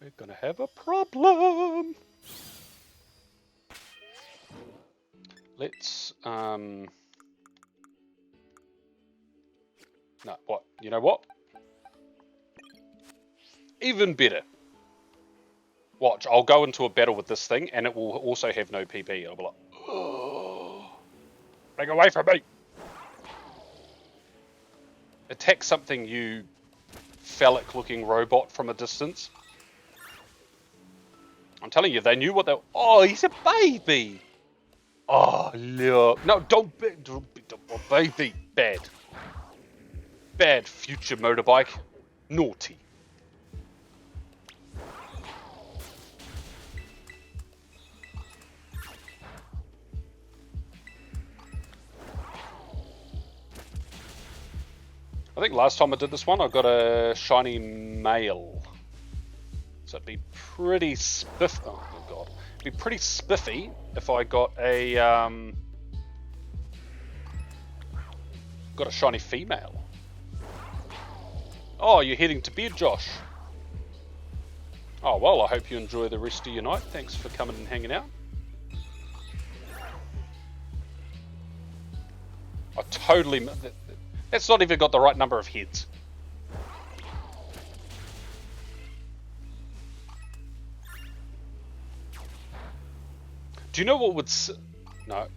We're gonna have a problem. Let's, no, what? You know what? Even better. Watch, I'll go into a battle with this thing and it will also have no PP. I'll be like, oh, break away from me. Attack something, you phallic looking robot, from a distance. I'm telling you, they knew what they... Oh, he's a baby! Oh, look. No, don't be a baby. Bad. Bad, future motorbike. Naughty. I think last time I did this one, I got a shiny male. So it'd be pretty spiffy. Oh god, it'd be pretty spiffy if I got a shiny female. Oh, you're heading to bed, Josh. Oh well, I hope you enjoy the rest of your night. Thanks for coming and hanging out. I totally... That's not even got the right number of heads. Do you know what would... No,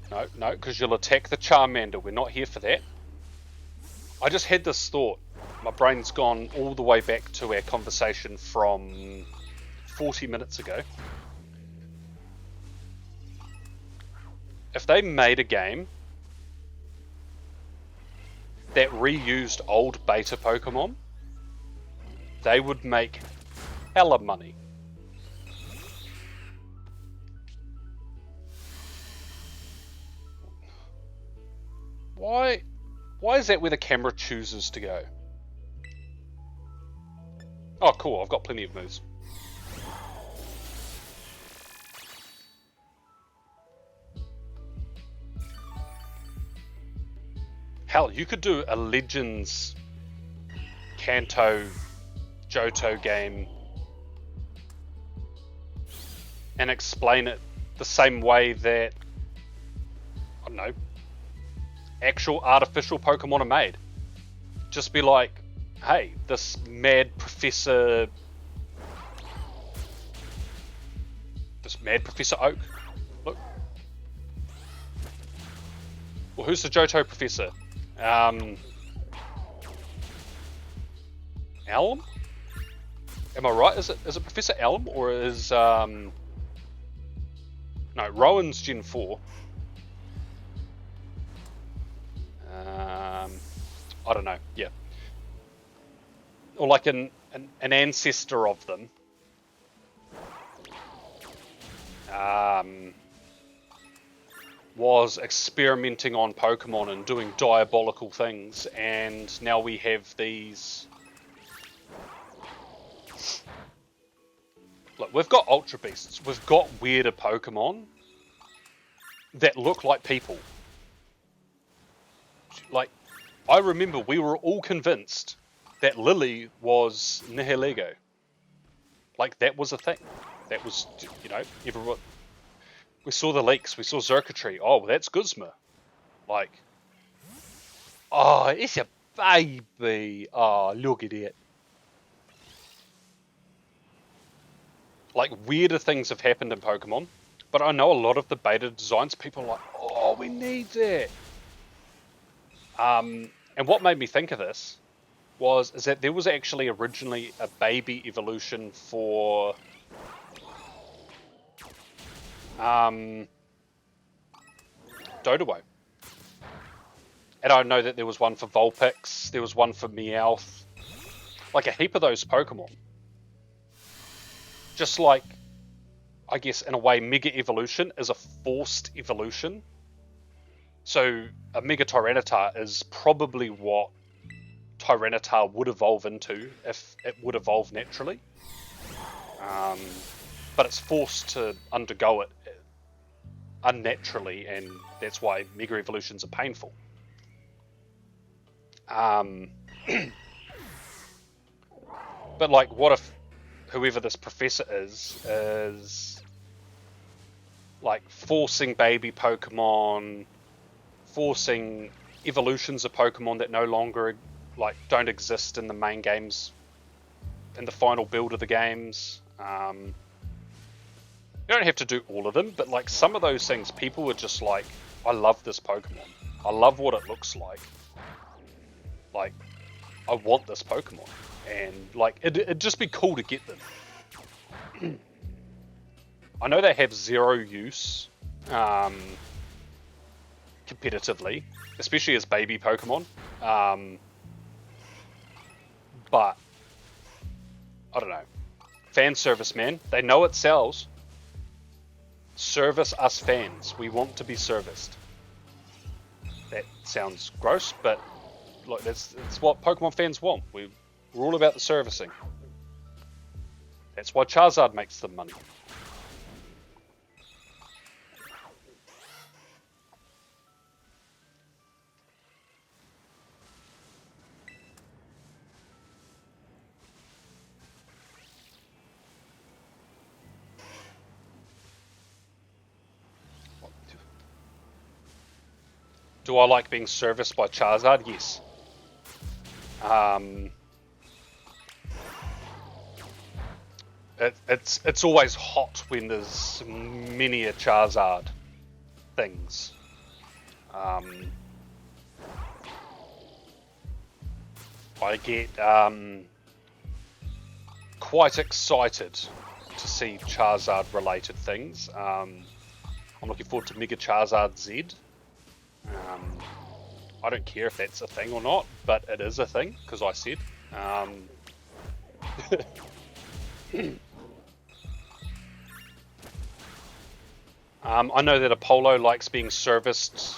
because you'll attack the Charmander. We're not here for that. I just had this thought. My brain's gone all the way back to our conversation from 40 minutes ago. If they made a game that reused old beta Pokemon, they would make hella money. Why is that where the camera chooses to go? Oh cool, I've got plenty of moves. Hell, you could do a Legends Kanto Johto game and explain it the same way that, I don't know, actual artificial Pokemon are made. Just be like, hey, this mad Professor Oak, look. Well, who's the Johto Professor? Alum? Am I right? Is it Professor Alum, or is no, Rowan's Gen 4. I don't know. Yeah, or like an ancestor of them. Was experimenting on Pokemon and doing diabolical things, and now we have these. Look, we've got Ultra Beasts, we've got weirder Pokemon that look like people. Like, I remember we were all convinced that Lily was Nihilego. Like, that was a thing. That was, you know, everyone. We saw the leaks, we saw Xurkitree. Oh, well, that's Guzma. Like, oh, it's a baby. Oh, look at it. Like, weirder things have happened in Pokemon, but I know a lot of the beta designs, people are like, oh, we need that. And what made me think of this is that there was actually originally a baby evolution for Dodowo. And I know that there was one for Vulpix, there was one for Meowth, like a heap of those Pokemon. Just like, I guess in a way, Mega Evolution is a forced evolution. So a Mega Tyranitar is probably what Tyranitar would evolve into if it would evolve naturally. But it's forced to undergo it unnaturally, and that's why Mega Evolutions are painful. But like, what if whoever this professor is like forcing baby Pokemon, forcing evolutions of Pokemon that no longer like don't exist in the main games, in the final build of the games. You don't have to do all of them, but like some of those things, people were just like, I love this Pokemon. I love what it looks like. Like, I want this Pokemon. And like, it'd just be cool to get them. I know they have zero use competitively, especially as baby Pokemon. But I don't know. Fan service, man. They know it sells. Service us fans. We want to be serviced. That sounds gross, but look, that's what Pokemon fans want. We're all about the servicing. That's why Charizard makes the money. Do I like being serviced by Charizard? Yes. It's always hot when there's many a Charizard things. I get quite excited to see Charizard related things. I'm looking forward to Mega Charizard Z. I don't care if that's a thing or not, but it is a thing, because I said. I know that Apollo likes being serviced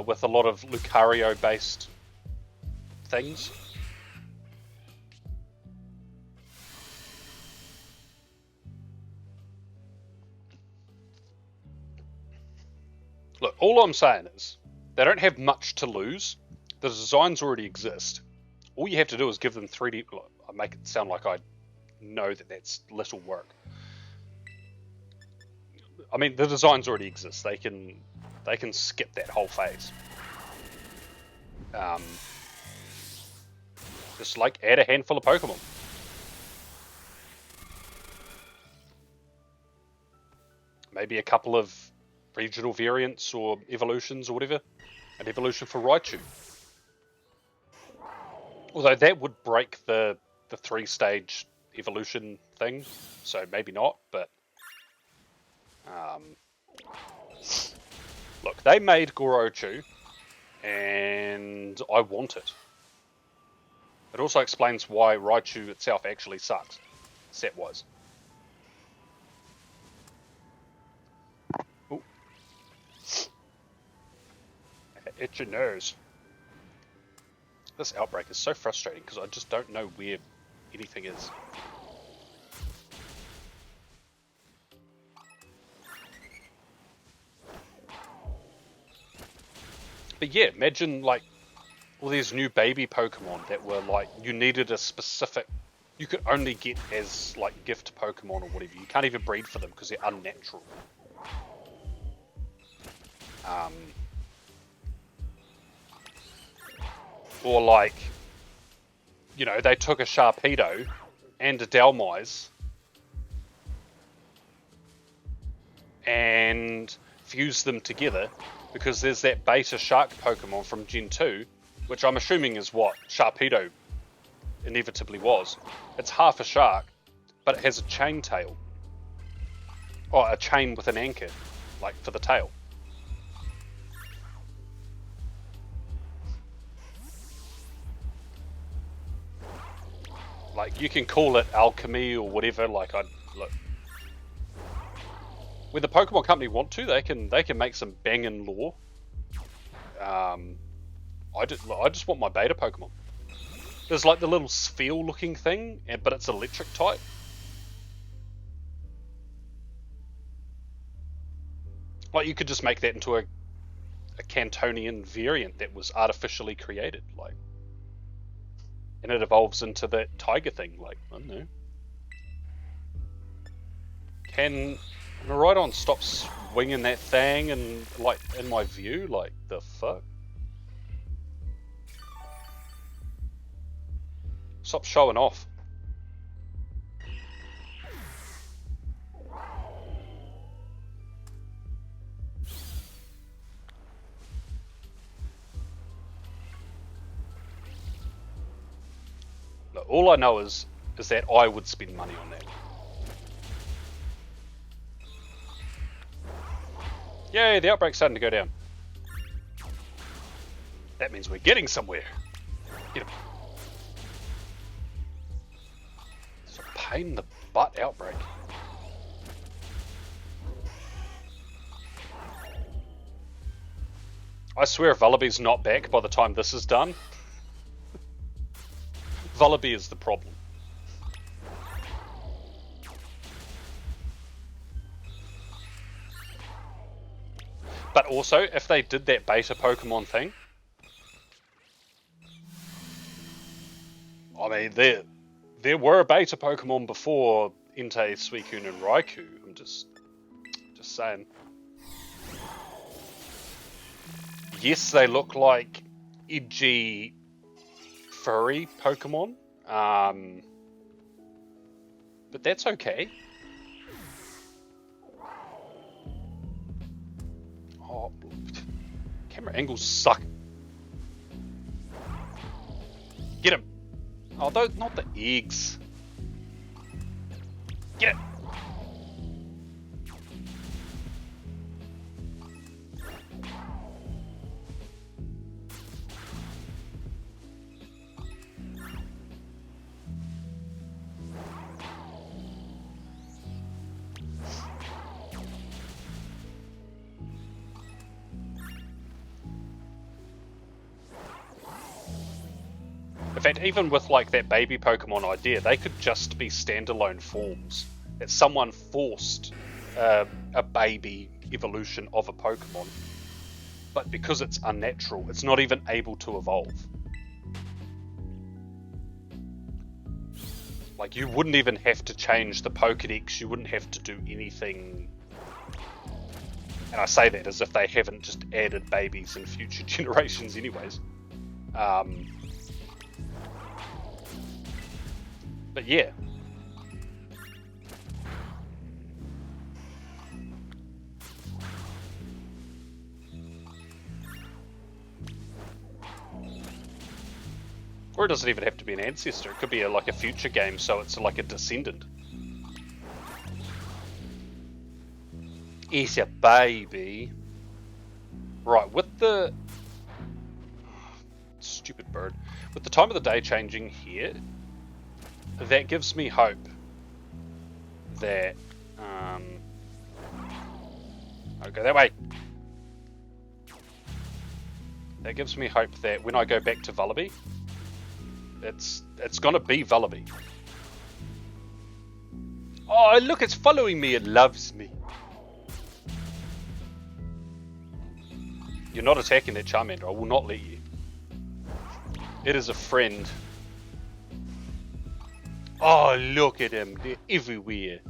with a lot of Lucario-based things. Look, all I'm saying is, they don't have much to lose. The designs already exist. All you have to do is give them 3D... Look, I make it sound like I know that that's little work. I mean, the designs already exist. They can skip that whole phase. Just like add a handful of Pokemon. Maybe a couple of regional variants or evolutions or whatever. An evolution for Raichu. Although that would break the 3-stage evolution thing, so maybe not, but look, they made Gorochu and I want it. It also explains why Raichu itself actually sucks, set-wise. Ooh. Itch your nose. This outbreak is so frustrating because I just don't know where anything is. But yeah, imagine like all these new baby Pokemon that were like, you needed a specific, you could only get as like gift Pokemon or whatever. You can't even breed for them because they're unnatural. Or like, you know, they took a Sharpedo and a Dhelmise and fused them together because there's that beta shark Pokemon from Gen 2, which I'm assuming is what Sharpedo inevitably was. It's half a shark, but it has a chain tail. Or a chain with an anchor, like for the tail. Like, you can call it alchemy or whatever, like, look. When the Pokemon Company want to, they can make some banging lore. I just want my beta Pokemon. There's like the little sphere looking thing, but it's electric type. Like, you could just make that into a Cantonian variant that was artificially created, like. And it evolves into that tiger thing, like, I don't know. Can Miraidon stop swinging that thing and, like, in my view? Like, the fuck? Stop showing off. Look, all I know is that I would spend money on that. Yay, the outbreak's starting to go down. That means we're getting somewhere. Get him. It's a pain in the butt outbreak. I swear Vullaby's not back by the time this is done. Vullaby is the problem. But also, if they did that beta Pokemon thing, I mean, there were beta Pokemon before Entei, Suicune, and Raikou. I'm just saying. Yes, they look like edgy, furry Pokemon, but that's okay. Oh, camera angles suck. Get him. Oh, those, not the eggs. Get it. In fact, even with like that baby Pokemon idea, they could just be standalone forms. That someone forced a baby evolution of a Pokemon, but because it's unnatural, it's not even able to evolve. Like, you wouldn't even have to change the Pokedex, you wouldn't have to do anything. And I say that as if they haven't just added babies in future generations anyways. But yeah. Or it doesn't even have to be an ancestor. It could be like a future game, so it's like a descendant. It's a baby. Right, with the Stupid bird. With the time of the day changing here, that gives me hope that... I'll go that way. That gives me hope that when I go back to Vullaby, it's gonna be Vullaby. Oh, look, it's following me. It loves me. You're not attacking that Charmander. I will not let you. It is a friend. Oh, look at them. They're everywhere.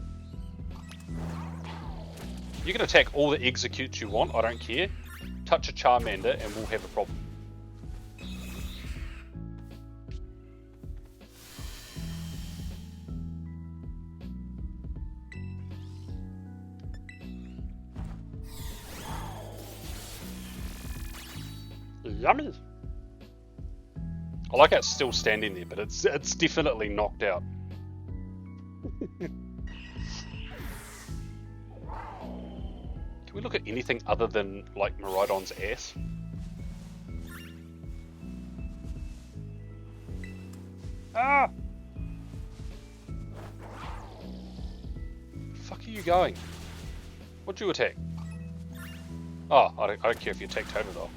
You can attack all the executes you want. I don't care. Touch a Charmander and we'll have a problem. Yummy. I like how it's still standing there, but it's definitely knocked out. Can we look at anything other than like Miraidon's ass? Ah! Fuck are you going? What'd you attack? Oh, I don't care if you attack Totodile.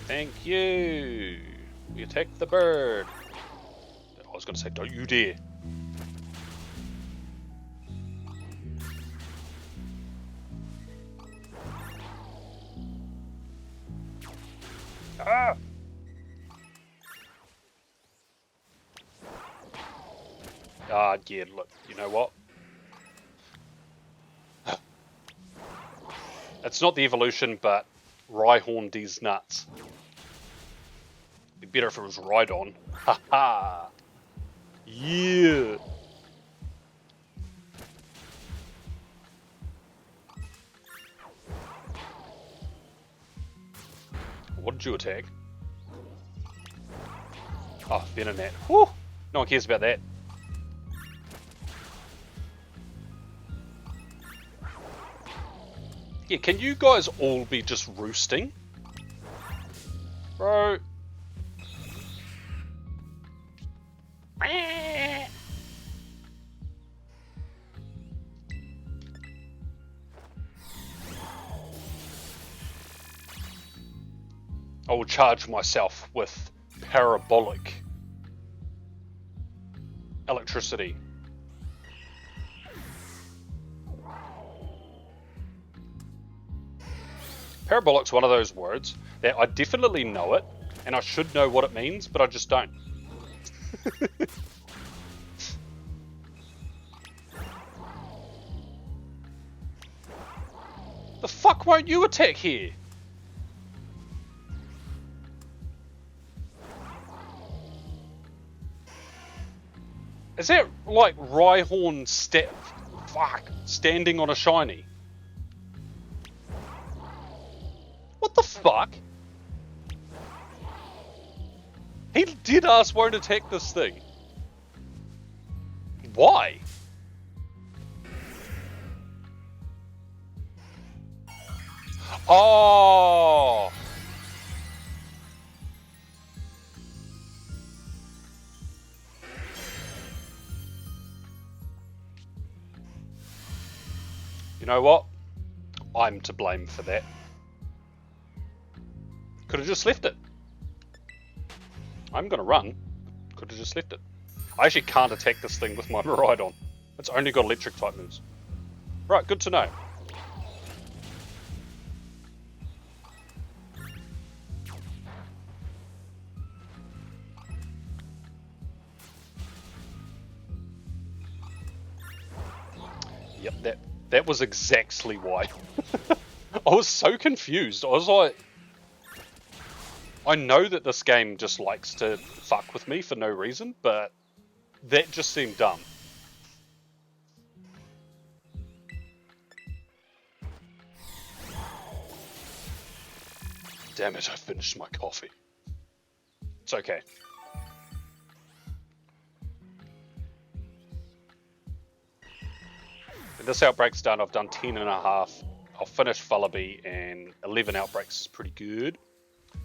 Thank you. We attacked the bird. I was going to say, don't you dare. Ah! Ah, yeah, look, you know what? It's not the evolution, but Rhyhorn these nuts. It'd be better if it was Rhydon. Haha! Yeah! What did you attack? Oh, Venonat. Whew! No one cares about that. Yeah, can you guys all be just roosting? Bro. I will charge myself with parabolic electricity. Parabolic's one of those words that I definitely know it, and I should know what it means, but I just don't. The fuck won't you attack here? Is that like Rhyhorn standing on a shiny? What the fuck? He did ask won't attack this thing. Why? Oh! You know what? I'm to blame for that. Could have just left it. I'm gonna run. Could have just left it. I actually can't attack this thing with my Miraidon. It's only got electric type moves. Right, good to know. Yep, that was exactly why. I was so confused. I was like, I know that this game just likes to fuck with me for no reason, but that just seemed dumb. Damn it, I finished my coffee. It's okay. In this Outbreak's done, I've done 10 and a half I'll finish Fullaby, and 11 outbreaks is pretty good.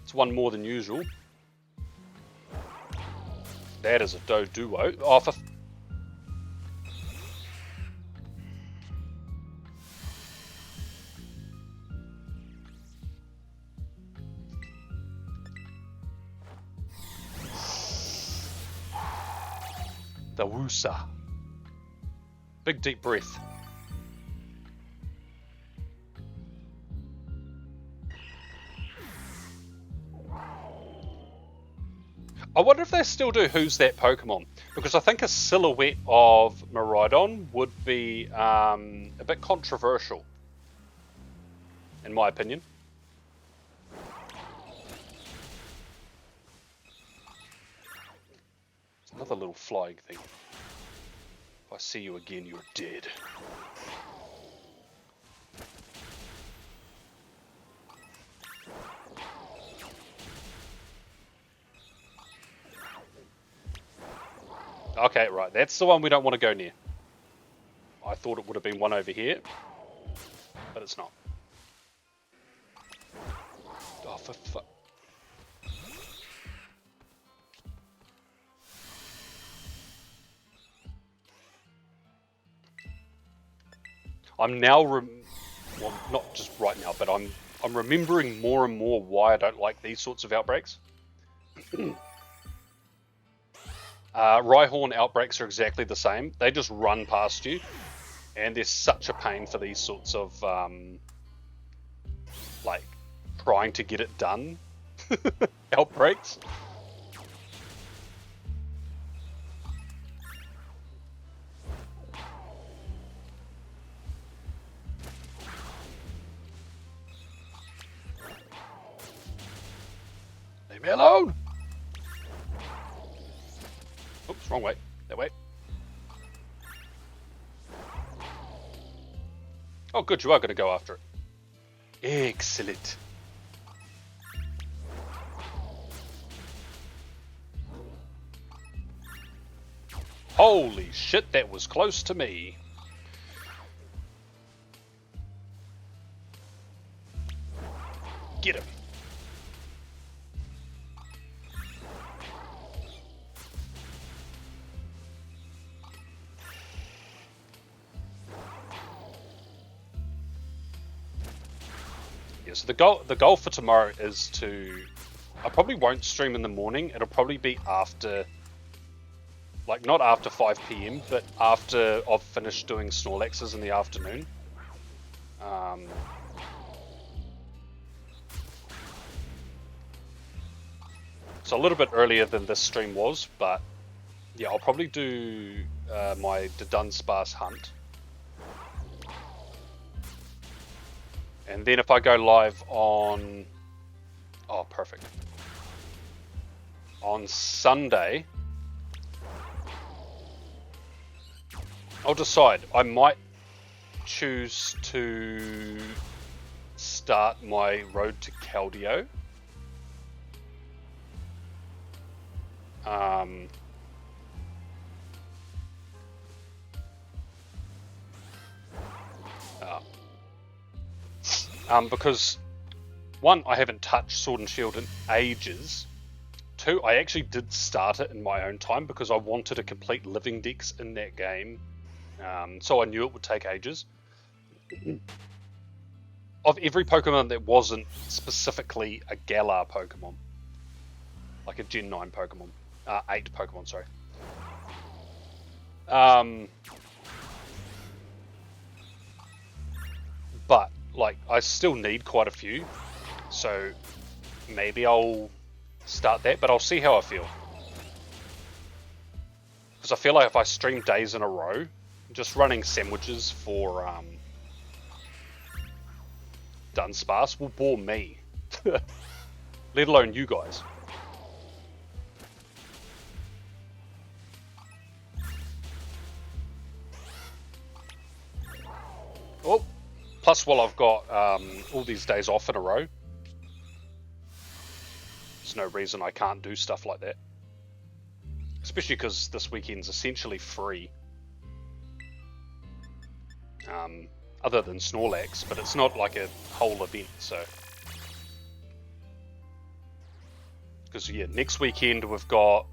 It's one more than usual. That is a Doduo. Oh, for... The Woosa. Big deep breath. I wonder if they still do Who's That Pokemon? Because I think a silhouette of Miraidon would be a bit controversial, in my opinion. Another little flying thing. If I see you again, you're dead. Okay, right, that's the one we don't want to go near. I thought it would have been one over here, but it's not. Oh, for fuck. I'm now, well, not just right now, but I'm remembering more and more why I don't like these sorts of outbreaks. Rhyhorn outbreaks are exactly the same. They just run past you, and they're such a pain for these sorts of, like, trying to get it done outbreaks. Leave me alone! Oops, wrong way. That way. Oh, good, you are going to go after it. Excellent. Holy shit, that was close to me. Get him. So the goal for tomorrow is to... I probably won't stream in the morning. It'll probably be after... Like, not after 5 PM, but after I've finished doing Snorlaxes in the afternoon. So a little bit earlier than this stream was, but... Yeah, I'll probably do my Dunsparce hunt. And then if I go live on... Oh, perfect. On Sunday, I'll decide. I might choose to start my road to Keldeo. Because, one, I haven't touched Sword and Shield in ages. Two, I actually did start it in my own time because I wanted to complete living decks in that game. So I knew it would take ages. Of every Pokemon that wasn't specifically a Galar Pokemon. Like a Gen 9 Pokemon. 8 Pokemon, sorry. But, like, I still need quite a few. So, maybe I'll start that, but I'll see how I feel. Because I feel like if I stream days in a row, just running sandwiches for Dunsparce will bore me. Let alone you guys. Oh, plus while I've got all these days off in a row, there's no reason I can't do stuff like that. Especially because this weekend's essentially free. other than Snorlax, but it's not like a whole event, so. Because, yeah, next weekend we've got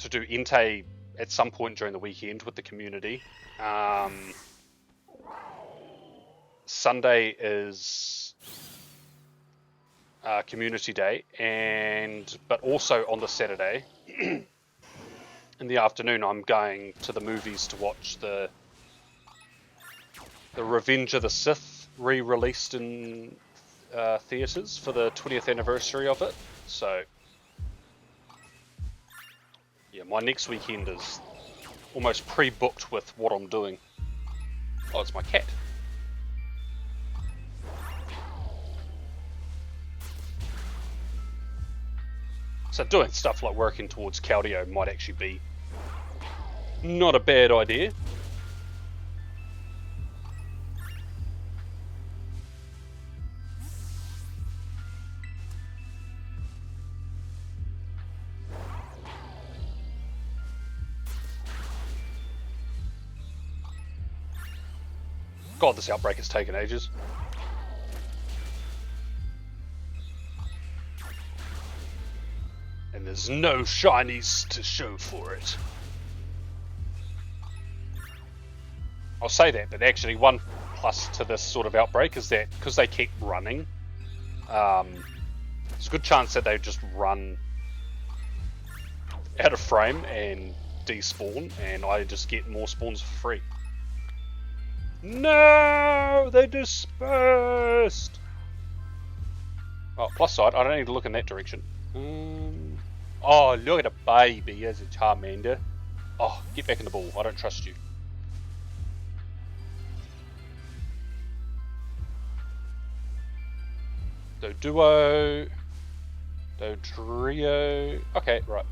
to do Entei at some point during the weekend with the community. Sunday is community day, but also on the Saturday in the afternoon I'm going to the movies to watch the Revenge of the Sith re-released in theaters for the 20th anniversary of it. So yeah, my next weekend is almost pre-booked with what I'm doing. Oh, it's my cat. So doing stuff like working towards Caldio might actually be not a bad idea. God, this outbreak has taken ages. And there's no shinies to show for it. I'll say that, but actually one plus to this sort of outbreak is that because they keep running, there's a good chance that they just run out of frame and despawn, and I just get more spawns for free. No, they dispersed. Oh, plus side, I don't need to look in that direction. Oh, look at a baby as a Charmander. Oh, get back in the ball. I don't trust you. Doduo. Dodrio. Okay, right.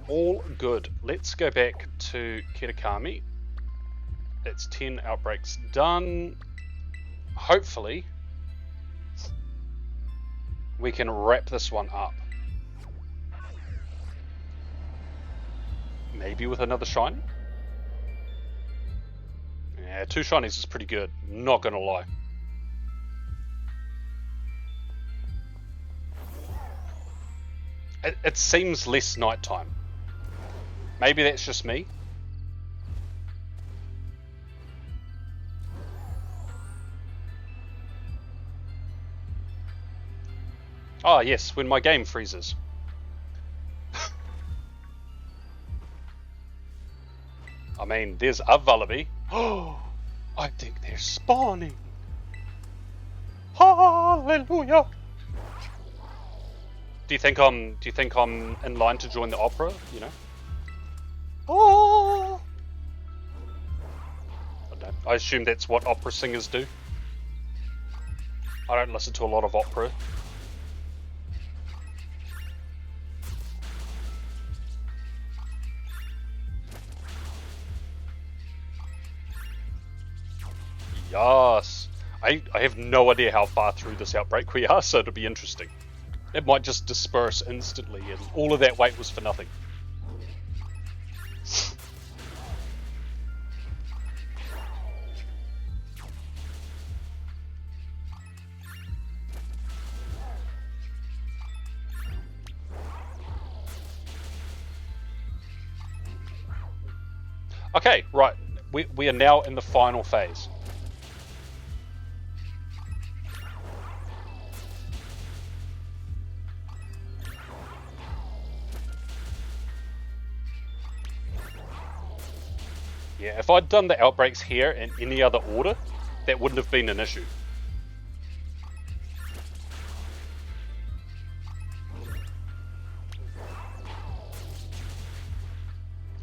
All good. Let's go back to Kitakami. That's 10 outbreaks done. Hopefully, we can wrap this one up. Maybe with another shiny? Yeah, 2 shinies is pretty good, not gonna lie. It seems less nighttime. Maybe that's just me. Oh yes, when my game freezes. I mean, there's a Vullaby. Oh, I think they're spawning. Hallelujah. Do you think I'm in line to join the opera? You know. Oh. I don't. I assume that's what opera singers do. I don't listen to a lot of opera. Yes. I have no idea how far through this outbreak we are, so it'll be interesting. It might just disperse instantly, and all of that wait was for nothing. Okay, right. We are now in the final phase. Yeah, if I'd done the outbreaks here in any other order, that wouldn't have been an issue.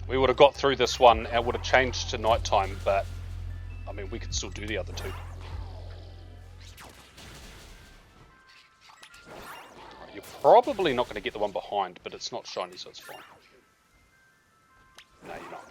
We would have got through this one and would have changed to nighttime, but I mean, we could still do the other 2. You're probably not going to get the one behind, but it's not shiny, so it's fine. No, you're not.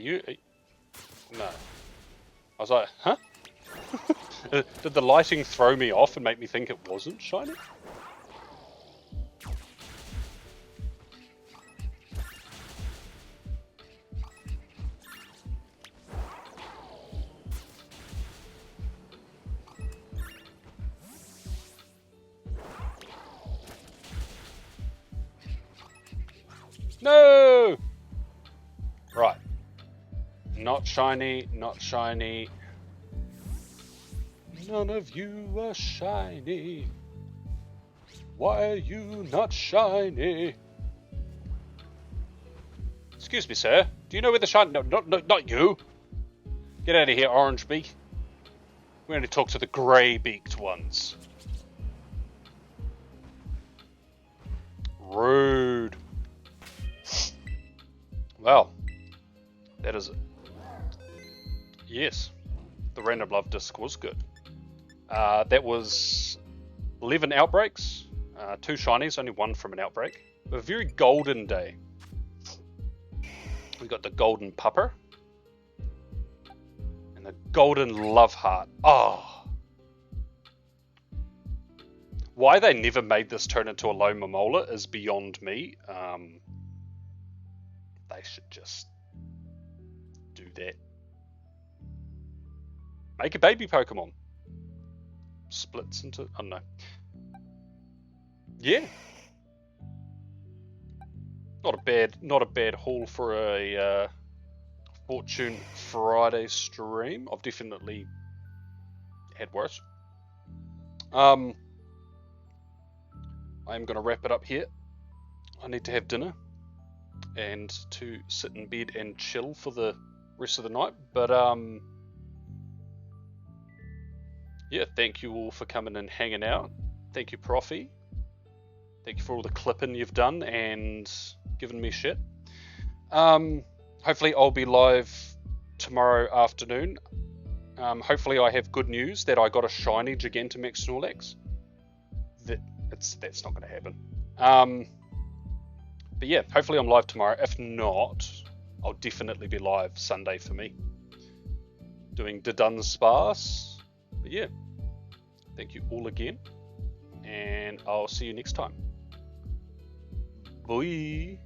you... No. I was like, huh? Did the lighting throw me off and make me think it wasn't shiny? No! Right. Not shiny, not shiny. None of you are shiny. Why are you not shiny? Excuse me, sir. Do you know where the shiny... No, not you. Get out of here, orange beak. We're going to talk to the grey-beaked ones. Rude. Well, that is it. Yes, the random love disc was good. That was 11 outbreaks, 2 shinies, only 1 from an outbreak. A very golden day. We got the golden pupper and the golden love heart. Oh, why they never made this turn into a Loma Mola is beyond me. They should just do that. Make a baby Pokemon. Splits into... I don't know. Yeah. Not a bad haul for a Fortune Friday stream. I've definitely had worse. I am going to wrap it up here. I need to have dinner and to sit in bed and chill for the rest of the night. But yeah, thank you all for coming and hanging out. Thank you, Profi. Thank you for all the clipping you've done and giving me shit. Hopefully I'll be live tomorrow afternoon. Hopefully I have good news that I got a shiny Gigantamax Snorlax. That's not going to happen. But yeah, hopefully I'm live tomorrow. If not, I'll definitely be live Sunday for me. Doing Dunsparce. But yeah, thank you all again. And I'll see you next time. Bye.